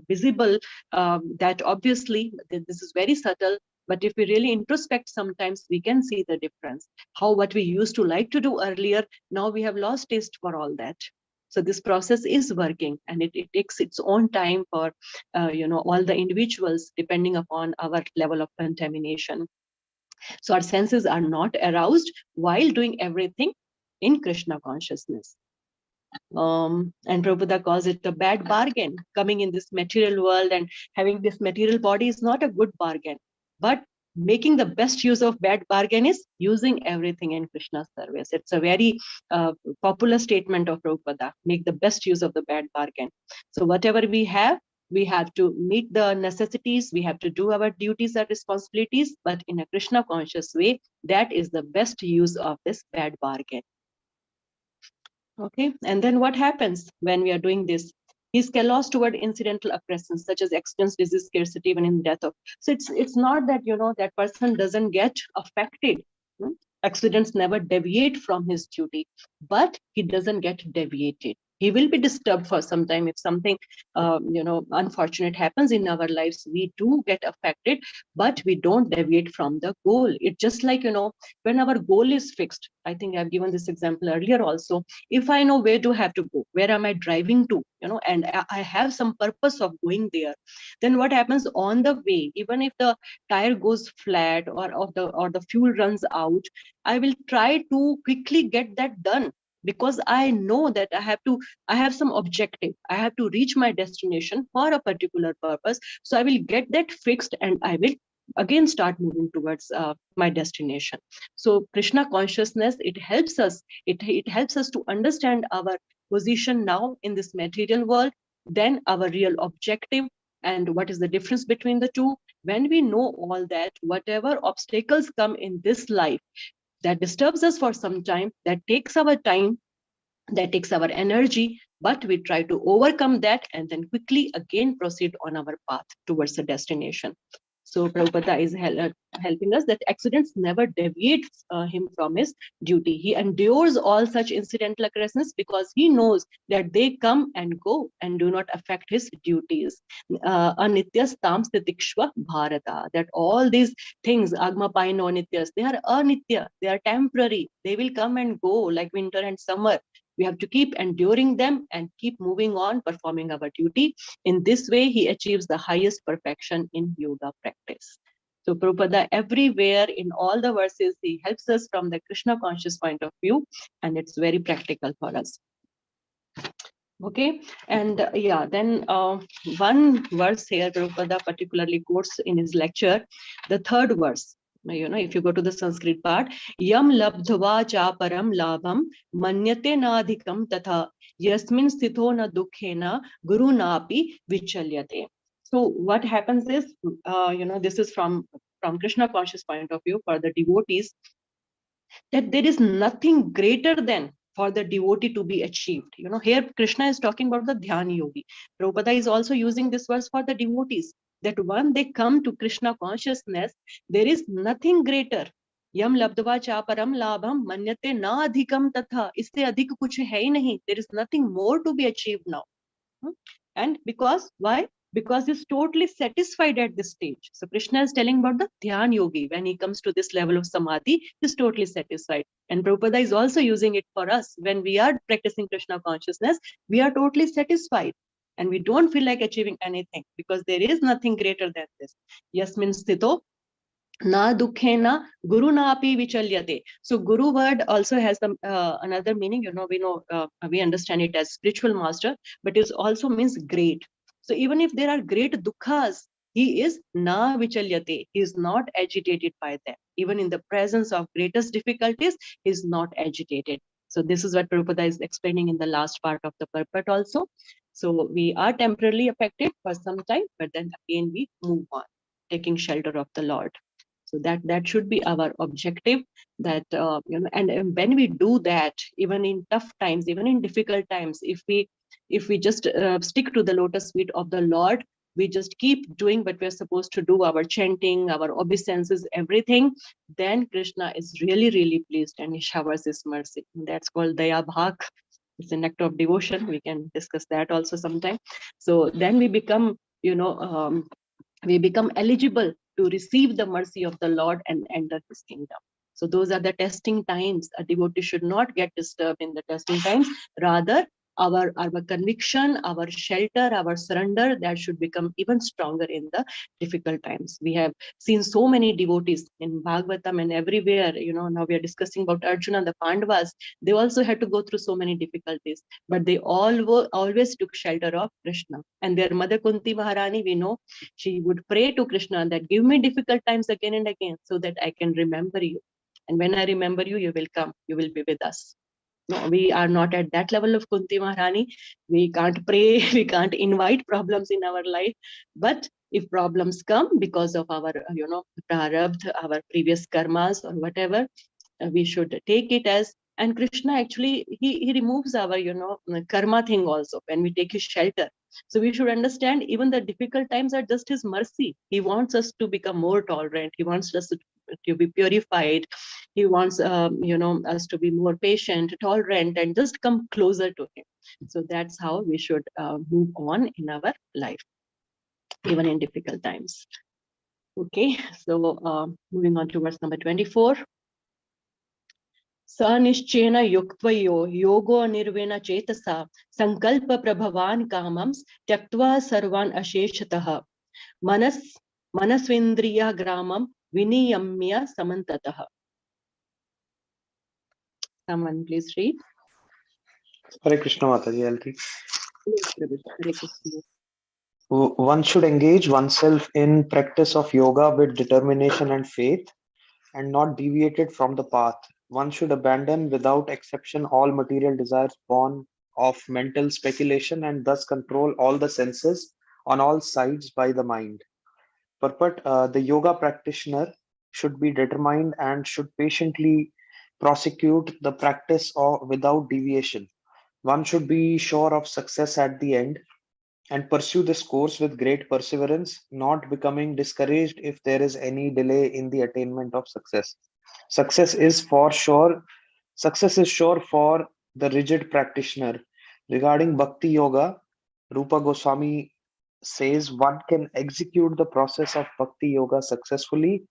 visible. That obviously this is very subtle, but if we really introspect, sometimes we can see the difference. How what we used to like to do earlier, now we have lost taste for all that. So this process is working, and it takes its own time for all the individuals, depending upon our level of contamination. So our senses are not aroused while doing everything in Krishna consciousness. And Prabhupada calls it a bad bargain. Coming in this material world and having this material body is not a good bargain. But making the best use of bad bargain is using everything in Krishna's service. It's a very popular statement of Prabhupada. Make the best use of the bad bargain. So whatever we have to meet the necessities. We have to do our duties and responsibilities, but in a Krishna conscious way. That is the best use of this bad bargain. Okay, and then what happens when we are doing this? He's callous toward incidental occurrences such as accidents, disease, scarcity, even in death of. So it's not that that person doesn't get affected. Accidents never deviate from his duty, but he doesn't get deviated. He will be disturbed for some time if something unfortunate happens in our lives. We do get affected, but we don't deviate from the goal. It's just like when our goal is fixed. I think I've given this example earlier also. If I know where to have to go, where am I driving to, and I have some purpose of going there, then what happens on the way, even if the tire goes flat or the fuel runs out, I will try to quickly get that done, because I know that I have some objective. I have to reach my destination for a particular purpose. So I will get that fixed and I will again start moving towards my destination. So Krishna consciousness, it helps us. It helps us to understand our position now in this material world, then our real objective, and what is the difference between the two. When we know all that, whatever obstacles come in this life that disturbs us for some time, that takes our time, that takes our energy, but we try to overcome that and then quickly again proceed on our path towards the destination. So Prabhupada is helping us that accidents never deviate him from his duty. He endures all such incidental occurrences because he knows that they come and go and do not affect his duties. Anityas tam stitikshva bharata. That all these things, agma paino anityas, they are anitya, they are temporary. They will come and go like winter and summer. We have to keep enduring them and keep moving on, performing our duty. In this way, he achieves the highest perfection in yoga practice. So Prabhupada, everywhere in all the verses, he helps us from the Krishna conscious point of view, and it's very practical for us. Okay, and then one verse here, Prabhupada particularly quotes in his lecture, the third verse. If you go to the Sanskrit part, yam labdhva cha param labham manyate nadhikam tatha yasmin sthito na dukkhena guru napi vichalyate. So what happens is, this is from Krishna conscious point of view for the devotees, that there is nothing greater than for the devotee to be achieved. Here Krishna is talking about the Dhyāna-yogi. Prabhupada is also using this verse for the devotees, that when they come to Krishna consciousness, there is nothing greater. Yam labdva cha param labham manyate na adhikam tatha. Isse adhik kuch hai nahi. There is nothing more to be achieved now. And because why? because he's totally satisfied at this stage. So Krishna is telling about the Dhyan yogi. When he comes to this level of samadhi, he's totally satisfied. And Prabhupada is also using it for us. When we are practicing Krishna consciousness, we are totally satisfied. And we don't feel like achieving anything because there is nothing greater than this. Yasmin sthito na dukhena guru na api vichalyate. So guru word also has another meaning. We understand it as spiritual master, but it also means great. So even if there are great dukkhas, he is na vichalyate. He is not agitated by them. Even in the presence of greatest difficulties, he is not agitated. So this is what Prabhupada is explaining in the last part of the purport also. So we are temporarily affected for some time, but then again we move on, taking shelter of the Lord. So that should be our objective. That and when we do that, even in tough times, even in difficult times, if we just stick to the lotus feet of the Lord, we just keep doing what we're supposed to do, our chanting, our obeisances, everything, then Krishna is really, really pleased and he showers his mercy. That's called Daya Bhak. It's an act of devotion. We can discuss that also sometime. So then we become, eligible to receive the mercy of the Lord and enter his kingdom. So those are the testing times. A devotee should not get disturbed in the testing times. Rather, our conviction, our shelter, our surrender, that should become even stronger in the difficult times. We have seen so many devotees in Bhagavatam and everywhere. Now we are discussing about Arjuna and the Pandavas. They also had to go through so many difficulties, but they always took shelter of Krishna. And their mother Kunti Maharani, we know, she would pray to Krishna that give me difficult times again and again so that I can remember you. And when I remember you, you will come, you will be with us. No, we are not at that level of Kunti Maharani. We can't pray, we can't invite problems in our life. But if problems come because of our, prarabdha, our previous karmas or whatever, we should take it as, and Krishna actually, he removes our, karma thing also when we take his shelter. So we should understand even the difficult times are just his mercy. He wants us to become more tolerant. He wants us to be purified. He wants, us to be more patient, tolerant, and just come closer to him. So that's how we should move on in our life, even in difficult times. Okay, so moving on to verse number 24. सनिश्चयेन युक्त्वयो योगो निर्वेण चेतसा संकल्प प्रभवान कामं त्यक्त्वा सर्वान् अशेषतः मनस्वेन्द्रिय ग्रामं विनियम्य समन्ततः. Someone please read. Hare Krishna Mataji, I'll read. One should engage oneself in practice of yoga with determination and faith and not deviated from the path. One should abandon without exception all material desires born of mental speculation and thus control all the senses on all sides by the mind. Purport, the yoga practitioner should be determined and should patiently prosecute the practice without deviation. One should be sure of success at the end and pursue this course with great perseverance, not becoming discouraged if there is any delay in the attainment of success. Success is sure for the rigid practitioner. Regarding Bhakti Yoga, Rupa Goswami says one can execute the process of Bhakti Yoga successfully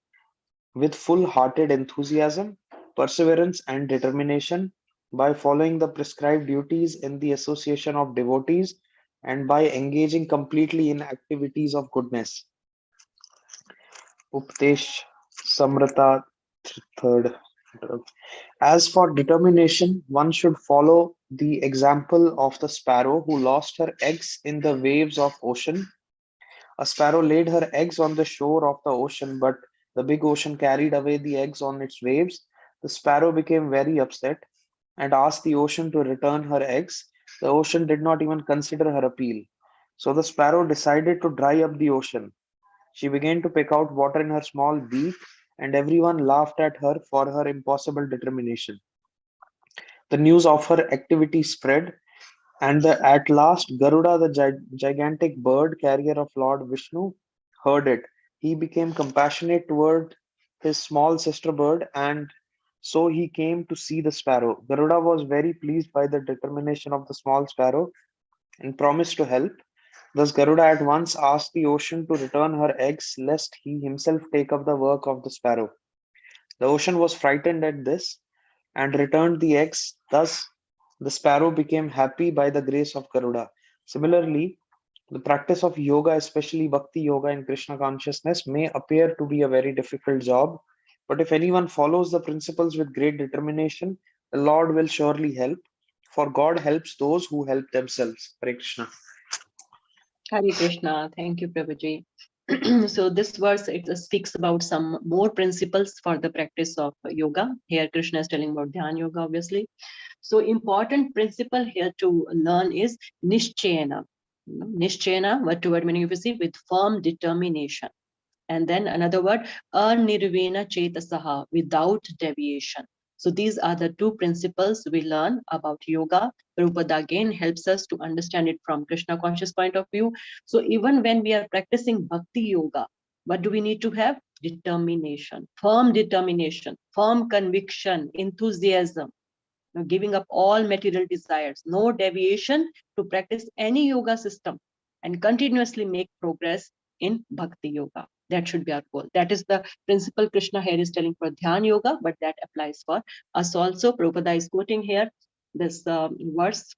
with full-hearted enthusiasm, perseverance, and determination by following the prescribed duties in the association of devotees and by engaging completely in activities of goodness. Updesh Samrata third. As for determination, one should follow the example of the sparrow who lost her eggs in the waves of ocean. A sparrow laid her eggs on the shore of the ocean, but the big ocean carried away the eggs on its waves. The sparrow became very upset and asked the ocean to return her eggs. The ocean did not even consider her appeal. So the sparrow decided to dry up the ocean. She began to peck out water in her small beak, and everyone laughed at her for her impossible determination. The news of her activity spread, and at last Garuda, the gigantic bird carrier of Lord Vishnu, heard it. He became compassionate toward his small sister bird, and so he came to see the sparrow. Garuda was very pleased by the determination of the small sparrow and promised to help. Thus Garuda at once asked the ocean to return her eggs, lest he himself take up the work of the sparrow. The ocean was frightened at this and returned the eggs. Thus the sparrow became happy by the grace of Garuda. Similarly, the practice of yoga, especially Bhakti Yoga in Krishna consciousness, may appear to be a very difficult job, but if anyone follows the principles with great determination, the Lord will surely help, for God helps those who help themselves. Hare Krishna. Hare Krishna. Thank you, Prabhuji. So this verse, it speaks about some more principles for the practice of yoga. Here Krishna is telling about Dhyāna-yoga, obviously. So important principle here to learn is Nishchayana. Nishchayana, what word meaning you see, with firm determination. And then another word, Anirvena Chetasaha, without deviation. So these are the two principles we learn about yoga. Prabhupada again helps us to understand it from Krishna conscious point of view. So even when we are practicing Bhakti Yoga, what do we need to have? Determination, firm conviction, enthusiasm, giving up all material desires, no deviation to practice any yoga system and continuously make progress in Bhakti Yoga. That should be our goal. That is the principle Krishna here is telling for Dhyāna Yoga, but that applies for us also. Prabhupada is quoting here this verse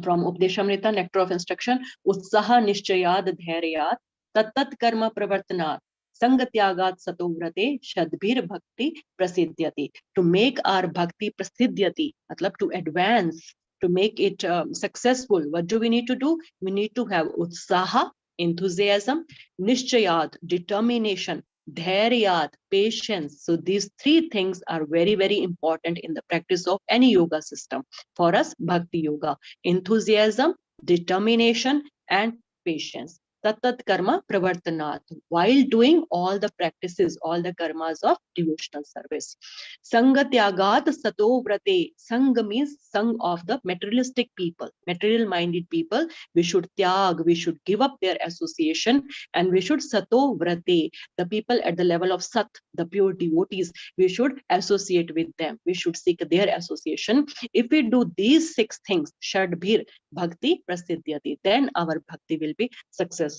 from Updeshamrita, Nectar of Instruction, Utsaha Nishchayad Dhairyat Tattat Karma Pravartanat Sangatyagat Satovrate Shadbhir Bhakti Prasiddhyati. To make our Bhakti Prasiddhyati, matlab to advance, to make it successful, what do we need to do? We need to have Utsaha, enthusiasm, Nishchayat, determination, Dhairyat, patience. So these three things are very, very important in the practice of any yoga system. For us, Bhakti Yoga, enthusiasm, determination, and patience. Tattat karma pravartanat, while doing all the practices, all the karmas of devotional service. Sangatyagat sato vrate. Sangha means sang of the materialistic people, material minded people. We should tyag, we should give up their association, and we should sato vrate, the people at the level of sat, the pure devotees, we should associate with them, we should seek their association. If we do these six things, Shadbhir Bhakti Prasiddhyati, then our bhakti will be successful.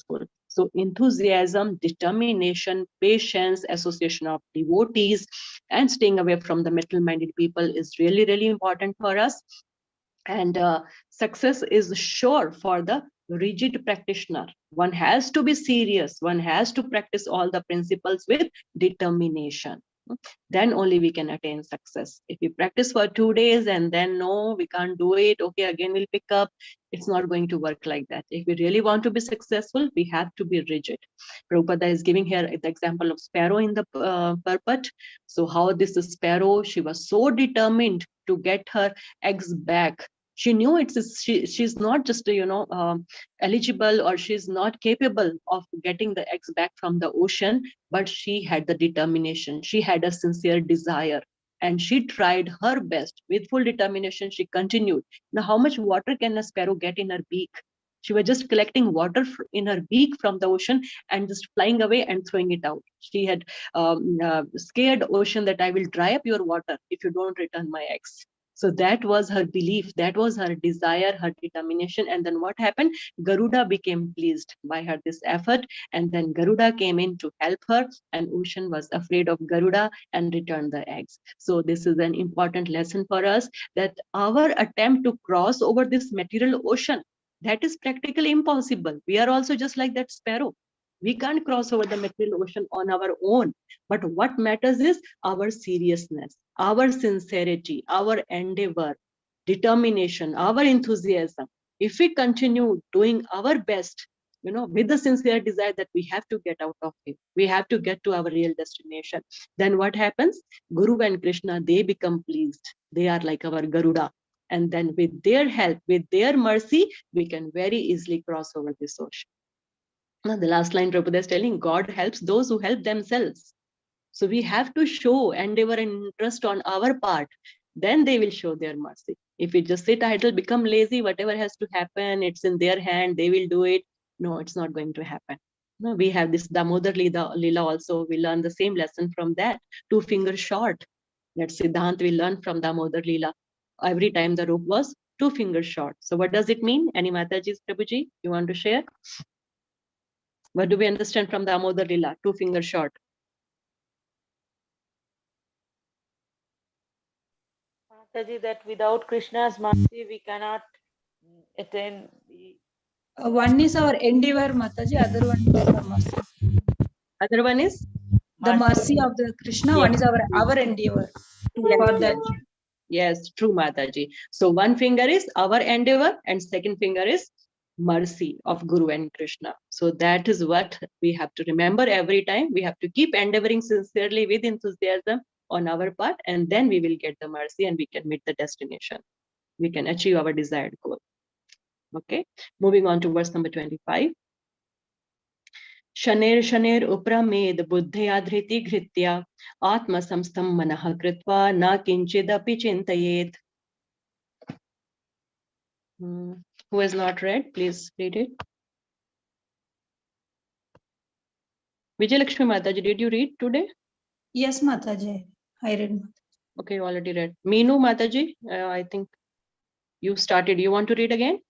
So enthusiasm, determination, patience, association of devotees, and staying away from the material-minded people is really, really important for us. And success is sure for the rigid practitioner. One has to be serious. One has to practice all the principles with determination. Then only we can attain success. If we practice for 2 days and then no, we can't do it, okay, again we'll pick up, it's not going to work like that. If we really want to be successful, we have to be rigid. Prabhupada is giving here the example of sparrow in the purport. So how this sparrow, she was so determined to get her eggs back. She knew she's not just eligible, or she's not capable of getting the eggs back from the ocean, but she had the determination, she had a sincere desire, and she tried her best with full determination. She continued. Now how much water can a sparrow get in her beak? She was just collecting water in her beak from the ocean and just flying away and throwing it out. She had scared ocean that I will dry up your water if you don't return my eggs. So that was her belief, that was her desire, her determination. And then what happened? Garuda became pleased by her this effort, and then Garuda came in to help her, and ocean was afraid of Garuda and returned the eggs. So this is an important lesson for us, that our attempt to cross over this material ocean, that is practically impossible. We are also just like that sparrow. We can't cross over the material ocean on our own. But what matters is our seriousness, our sincerity, our endeavor, determination, our enthusiasm. If we continue doing our best, with the sincere desire that we have to get out of it, we have to get to our real destination, then what happens? Guru and Krishna, they become pleased. They are like our Garuda. And then with their help, with their mercy, we can very easily cross over this ocean. Now, the last line Prabhupada is telling, God helps those who help themselves. So we have to show endeavor and interest on our part. Then they will show their mercy. If we just sit idle, become lazy, whatever has to happen, it's in their hand, they will do it. No, it's not going to happen. No, we have this Damodar Lila also. We learn the same lesson from that. 2 fingers short. That Siddhant we learn from Damodar Lila. Every time the rope was 2 fingers short. So what does it mean? Any Mataji, Prabhuji, you want to share? What do we understand from the Amodar Lila? 2 fingers short. Mataji, that without Krishna's mercy, we cannot attain the. One is our endeavor, Mataji, other one is the mercy. Other one is? The mercy of the Krishna, one is our endeavor for that. Yes, true, Mataji. So 1 finger is our endeavor and 2nd finger is mercy of Guru and Krishna. So that is what we have to remember every time. We have to keep endeavoring sincerely with enthusiasm on our part, and then we will get the mercy and we can meet the destination. We can achieve our desired goal. Okay, moving on to verse number 25. Shaner shaner upramed buddhya dhritighritya atma samstam manah kritva na kinchidapi chintayet. Who has not read, please read it. Vijayalakshmi Mataji, did you read today? Yes, Mataji, I read. Okay, you already read. Meenu Mataji, I think you started. You want to read again?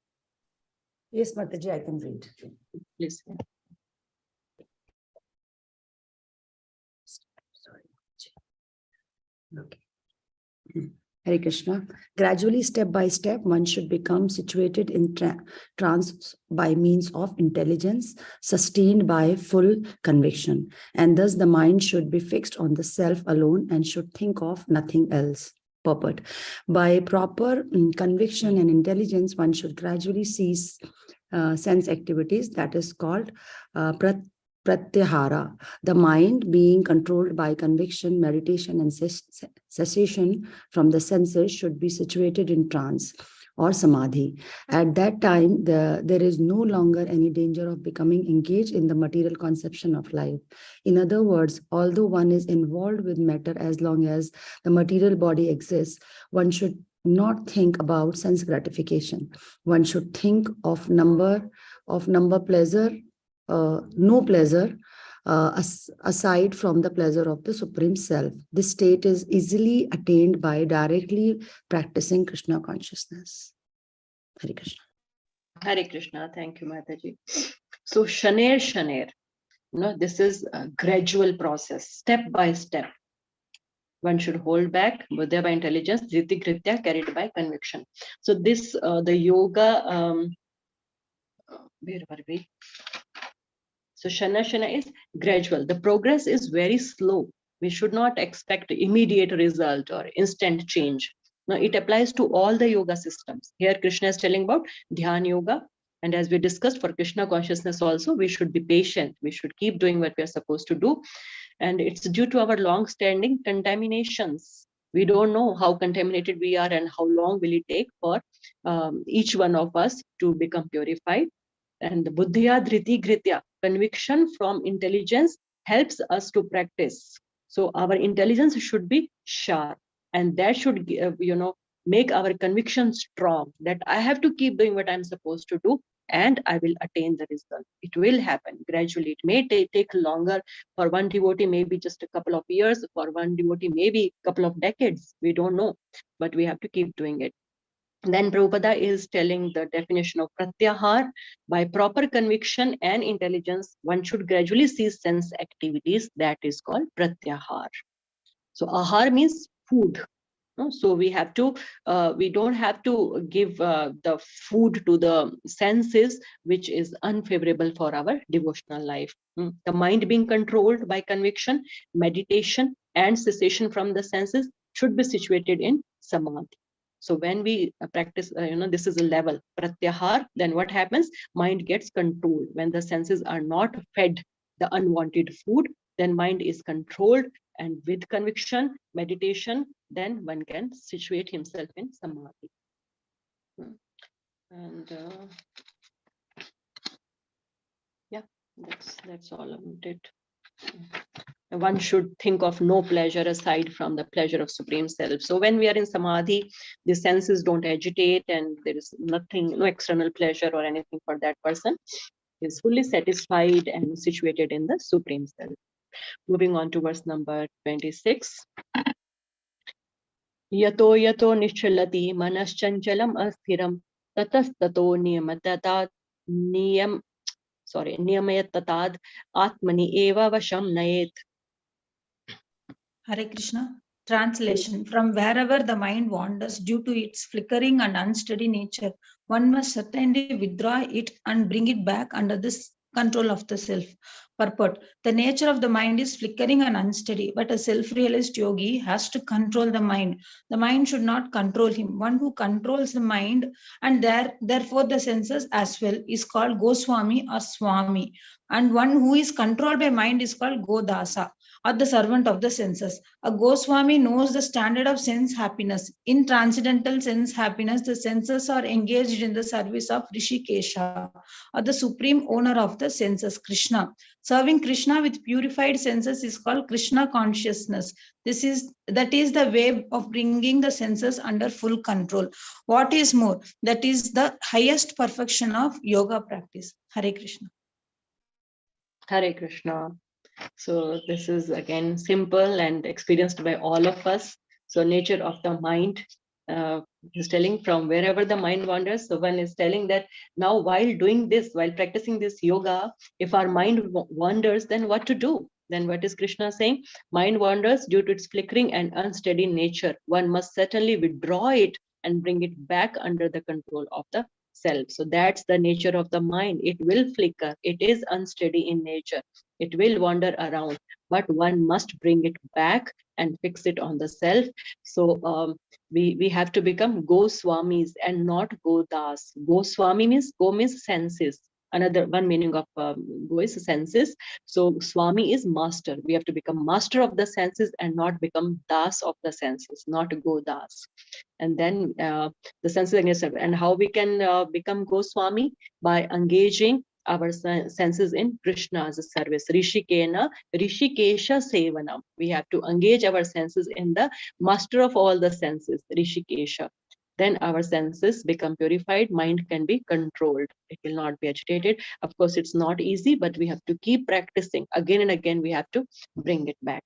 Yes, Mataji, I can read. Please. Sorry. Okay. Hare Krishna. Gradually, step by step, one should become situated in trance by means of intelligence, sustained by full conviction. And thus the mind should be fixed on the self alone and should think of nothing else. Purport. By proper conviction and intelligence, one should gradually cease sense activities, that is called pratyahara. The mind being controlled by conviction, meditation, and cessation from the senses should be situated in trance or samadhi. At that time, there is no longer any danger of becoming engaged in the material conception of life. In other words, although one is involved with matter as long as the material body exists, one should not think about sense gratification. One should think of number pleasure, no pleasure aside from the pleasure of the Supreme Self. This state is easily attained by directly practicing Krishna consciousness. Hare Krishna. Hare Krishna. Thank you, Mataji. So shaner, this is a gradual process, step by step. One should hold back buddhya by intelligence, dhriti kritya carried by conviction. So this, the yoga, where were we? So shana is gradual. The progress is very slow. We should not expect immediate result or instant change. Now it applies to all the yoga systems. Here Krishna is telling about Dhyāna-yoga. And as we discussed for Krishna consciousness also, we should be patient. We should keep doing what we are supposed to do. And it's due to our long-standing contaminations. We don't know how contaminated we are and how long will it take for each one of us to become purified. And the buddhya dhriti gritya, conviction from intelligence, helps us to practice. So our intelligence should be sharp, and that should make our conviction strong, that I have to keep doing what I'm supposed to do and I will attain the result. It will happen gradually. It may take longer. For one devotee, maybe just a couple of years. For one devotee, maybe a couple of decades. We don't know, but we have to keep doing it. Then Prabhupada is telling the definition of pratyahar. By proper conviction and intelligence, one should gradually cease sense activities. That is called pratyahar. So ahar means food. So we have to, we don't have to give the food to the senses, which is unfavorable for our devotional life. The mind being controlled by conviction, meditation, and cessation from the senses should be situated in samadhi. So when we practice, this is a level, pratyahar, then what happens? Mind gets controlled. When the senses are not fed the unwanted food, then mind is controlled, and with conviction, meditation, then one can situate himself in samadhi. And yeah, that's all about it. One should think of no pleasure aside from the pleasure of Supreme Self. So when we are in samadhi, the senses don't agitate and there is nothing, no external pleasure or anything for that person. He is fully satisfied and situated in the Supreme Self. Moving on to verse number 26. Yato yato nishchalati manaschachalam asthiram tatastato niyamayat tatad atmani eva vasham nayet. Hare Krishna. Translation. From wherever the mind wanders due to its flickering and unsteady nature, one must certainly withdraw it and bring it back under the control of the self. Purport. The nature of the mind is flickering and unsteady, but a self-realized yogi has to control the mind. The mind should not control him. One who controls the mind and therefore the senses as well is called Goswami or Swami. And one who is controlled by mind is called Godasa or the servant of the senses. A Goswami knows the standard of sense happiness. In transcendental sense happiness, the senses are engaged in the service of Rishikesha, or the supreme owner of the senses, Krishna. Serving Krishna with purified senses is called Krishna consciousness. That is the way of bringing the senses under full control. What is more, that is the highest perfection of yoga practice. Hare Krishna. Hare Krishna. So this is again simple and experienced by all of us. So nature of the mind is telling from wherever the mind wanders. So one is telling that now while doing this, while practicing this yoga, if our mind wanders, then what to do? Then what is Krishna saying? Mind wanders due to its flickering and unsteady nature. One must certainly withdraw it and bring it back under the control of the self. So that's the nature of the mind. It will flicker. It is unsteady in nature. It will wander around, but one must bring it back and fix it on the self. So we have to become Goswamis and not Godas. Goswami means go means senses. Another one meaning of go is senses. So Swami is master. We have to become master of the senses and not become das of the senses, not Godas. And then the senses against, and how we can become Goswami? By engaging our senses in Krishna's service. Rishikena, Rishikesha Sevanam. We have to engage our senses in the master of all the senses, Rishikesha. Then our senses become purified, mind can be controlled. It will not be agitated. Of course, it's not easy, but we have to keep practicing. Again and again, we have to bring it back.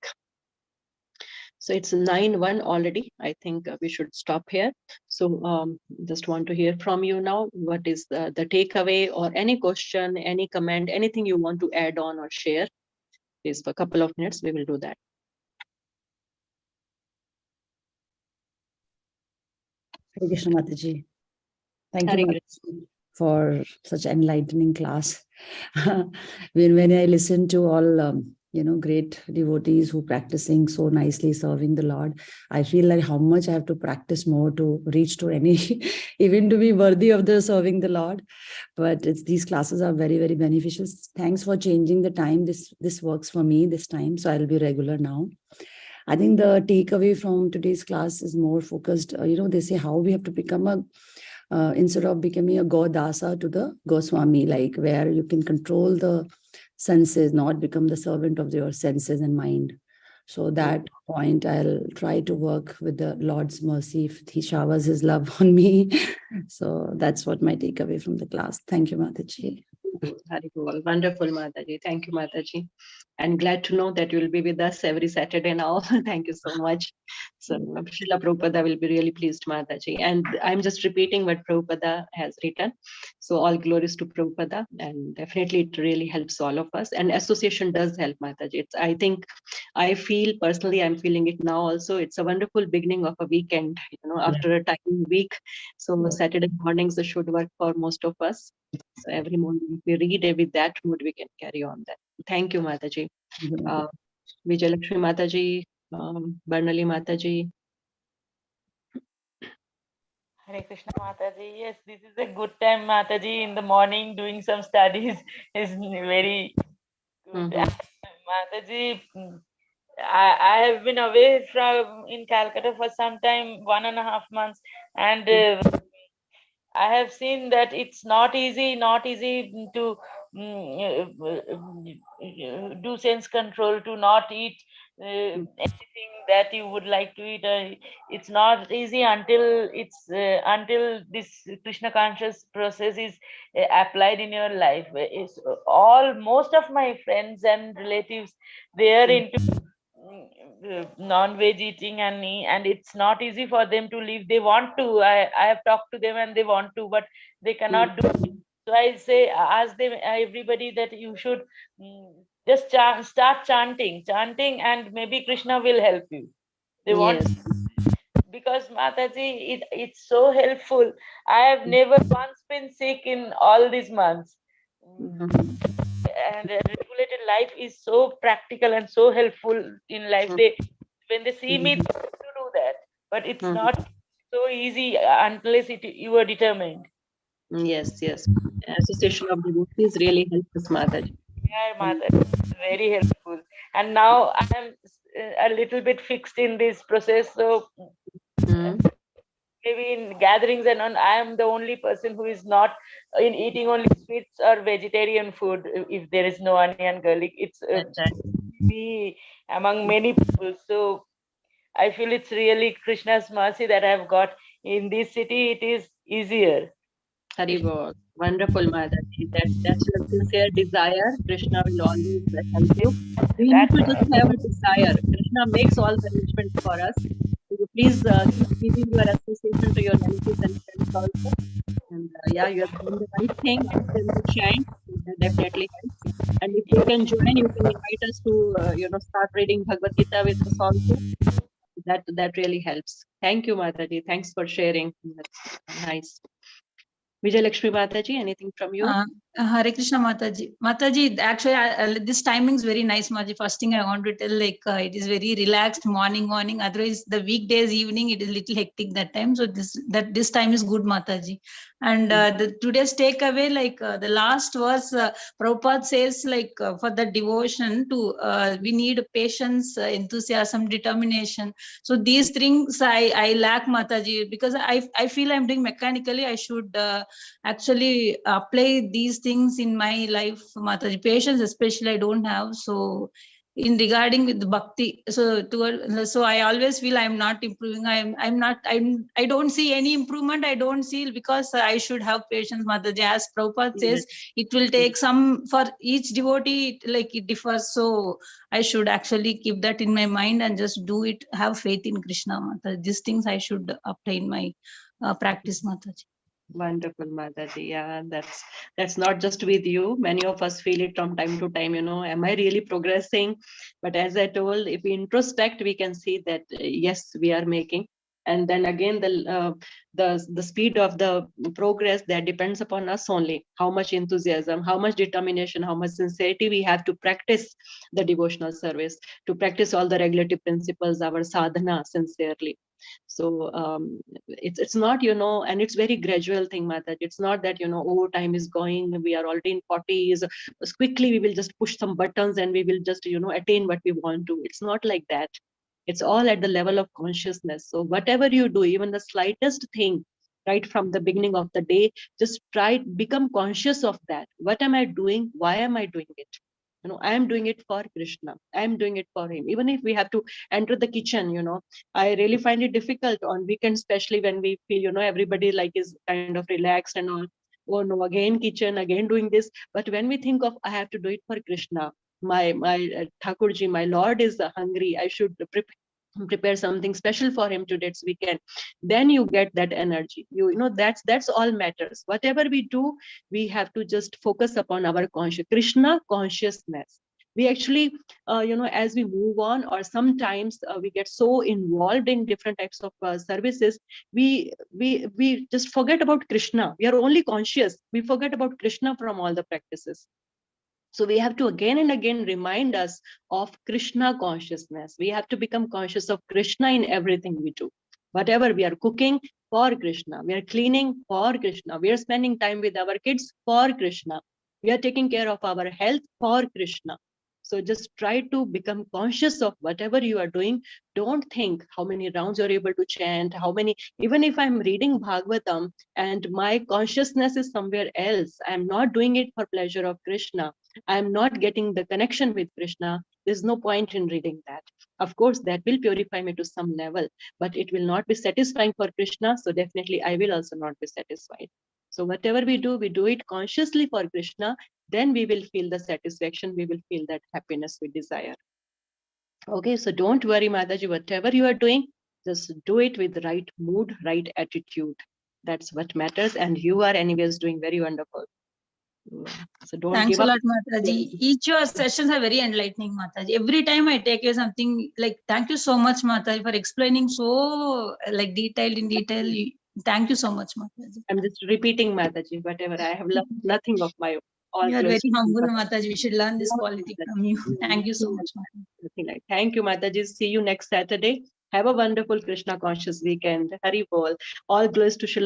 So it's 9:01 already. I think we should stop here. So just want to hear from you now. What is the takeaway or any question, any comment, anything you want to add on or share? Please, for a couple of minutes, we will do that. Hare Krishna Mataji. Thank Hare you Mataji, for such enlightening class. when I listen to all great devotees who practicing so nicely serving the Lord, I feel like how much I have to practice more to reach to any, even to be worthy of the serving the Lord. But these classes are very, very beneficial. Thanks for changing the time. This works for me this time, so I'll be regular now. I think the takeaway from today's class is more focused. They say how we have to become instead of becoming a Godasa to the Goswami, like where you can control the senses, not become the servant of your senses and mind. So that point, I'll try to work with the Lord's mercy if He showers His love on me. So that's what my takeaway from the class. Thank you, Mataji. Haribol. Wonderful, Mataji. Thank you, Mataji. And glad to know that you'll be with us every Saturday now. Thank you so much. So Srila Prabhupada will be really pleased, Mataji. And I'm just repeating what Prabhupada has written. So all glories to Prabhupada. And definitely it really helps all of us. And association does help, Mataji. I feel personally, I'm feeling it now also. It's a wonderful beginning of a weekend, after a tiring week. So Saturday mornings should work for most of us. So every morning, if we read with that mood, we can carry on that. Thank you, Mataji. Vijayalakshmi Mataji, Barnali Mataji. Hare Krishna Mataji. Yes, this is a good time, Mataji. In the morning, doing some studies is very good. Mataji, I have been away from in Calcutta for some time, 1.5 months, and I have seen that it's not easy to do sense control, to not eat anything that you would like to eat. It's not easy until this Krishna conscious process is applied in your life. Most of my friends and relatives, they are into non-veg eating and it's not easy for them to leave. They want to. I have talked to them and they want to, but they cannot do it. So I say, ask them, everybody, that you should just start chanting, and maybe Krishna will help you. They want, Yes. because Mataji, it's so helpful. I have never once been sick in all these months. Mhm. And regulated life is so practical and so helpful in life. When they see me, they Mhm. want to do that, but it's Mhm. not so easy unless you are determined. Yes, yes. Association of devotees really helps us, Mataji. Yeah, Mata, it's very helpful. And now I am a little bit fixed in this process. So Mm. maybe in gatherings and on, I am the only person who is not in eating only sweets or vegetarian food. If there is no onion garlic, it's That. me among many people. So I feel it's really Krishna's mercy that I've got in this city. It is easier. Haribol. Wonderful, Mataji. That's your sincere desire. Krishna will always help you. We need That to just have a desire. Krishna makes all the arrangements for us. So you please keep giving your association to your relatives and friends also. And yeah, you have done the right thing. Ask them to chant. That definitely helps. And if they can join, you can invite us to start reading Bhagavad Gita with us also. That really helps. Thank you, Mataji. Thanks for sharing. That's nice. Vijay Lakshmi Mataji, anything from you? Hare Krishna Mataji. Mataji, actually, this timing is very nice, Mataji. First thing I want to tell, it is very relaxed morning. Otherwise, the weekdays evening, it is little hectic that time. So this time is good, Mataji. And the today's takeaway, the last verse, Prabhupada says, for the devotion to, we need patience, enthusiasm, determination. So these things I lack, Mataji, because I feel I'm doing mechanically. I should actually apply these things in my life, Mataji. Patience especially I don't have. So in regarding with the bhakti, so I always feel I'm not improving. I don't see any improvement. I don't see, because I should have patience, Mataji. As Prabhupada says, it will take some, for each devotee, it differs. So I should actually keep that in my mind and just do it, have faith in Krishna, Mataji. These things I should apply in my practice, Mataji. Wonderful, Mataji. Yeah, that's not just with you. Many of us feel it from time to time. Am I really progressing? But as I told, if we introspect, we can see that yes, we are making. And then again, the speed of the progress, that depends upon us only. How much enthusiasm, how much determination, how much sincerity we have to practice the devotional service, to practice all the regulative principles, our sadhana sincerely. So it's not, and it's very gradual thing, Mata. It's not that, oh, time is going, we are already in 40s, quickly we will just push some buttons and we will just, attain what we want to. It's not like that. It's all at the level of consciousness. So whatever you do, even the slightest thing, right from the beginning of the day, just become conscious of that. What am I doing? Why am I doing it? I am doing it for Krishna. I am doing it for him. Even if we have to enter the kitchen, I really find it difficult on weekends, especially when we feel, everybody is kind of relaxed and all. Oh no, again kitchen, again doing this. But when we think of, I have to do it for Krishna, my Thakurji, my Lord is hungry, I should prepare something special for him today, it's weekend. Then you get that energy. That's all matters. Whatever we do, we have to just focus upon our Krishna consciousness. We actually, as we move on, or sometimes we get so involved in different types of services, we just forget about Krishna. We are only conscious. We forget about Krishna from all the practices. So we have to again and again remind us of Krishna consciousness. We have to become conscious of Krishna in everything we do. Whatever we are cooking, for Krishna. We are cleaning, for Krishna. We are spending time with our kids, for Krishna. We are taking care of our health, for Krishna. So just try to become conscious of whatever you are doing. Don't think how many rounds you're able to chant, even if I'm reading Bhagavatam and my consciousness is somewhere else, I'm not doing it for pleasure of Krishna. I'm not getting the connection with Krishna. There's no point in reading that. Of course, that will purify me to some level, but it will not be satisfying for Krishna. So definitely I will also not be satisfied. So whatever we do it consciously for Krishna. Then we will feel the satisfaction. We will feel that happiness we desire. Okay, so don't worry, Mataji, whatever you are doing, just do it with the right mood, right attitude. That's what matters. And you are anyways doing very wonderful. So don't Thanks give a up. lot, Mataji. Each of your sessions are very enlightening, Mataji. Every time I take something like, thank you so much, Mataji, for explaining so like detailed in detail. Thank you so much, Mataji. I'm just repeating, Mataji, whatever. I have learned nothing of my own. All You are close very to humble, you. Mataji. We should learn this quality from you. Thank you so much, Mataji. Nothing like. Thank you, Mataji. See you next Saturday. Have a wonderful Krishna conscious weekend. Hari Bol. All close to Srila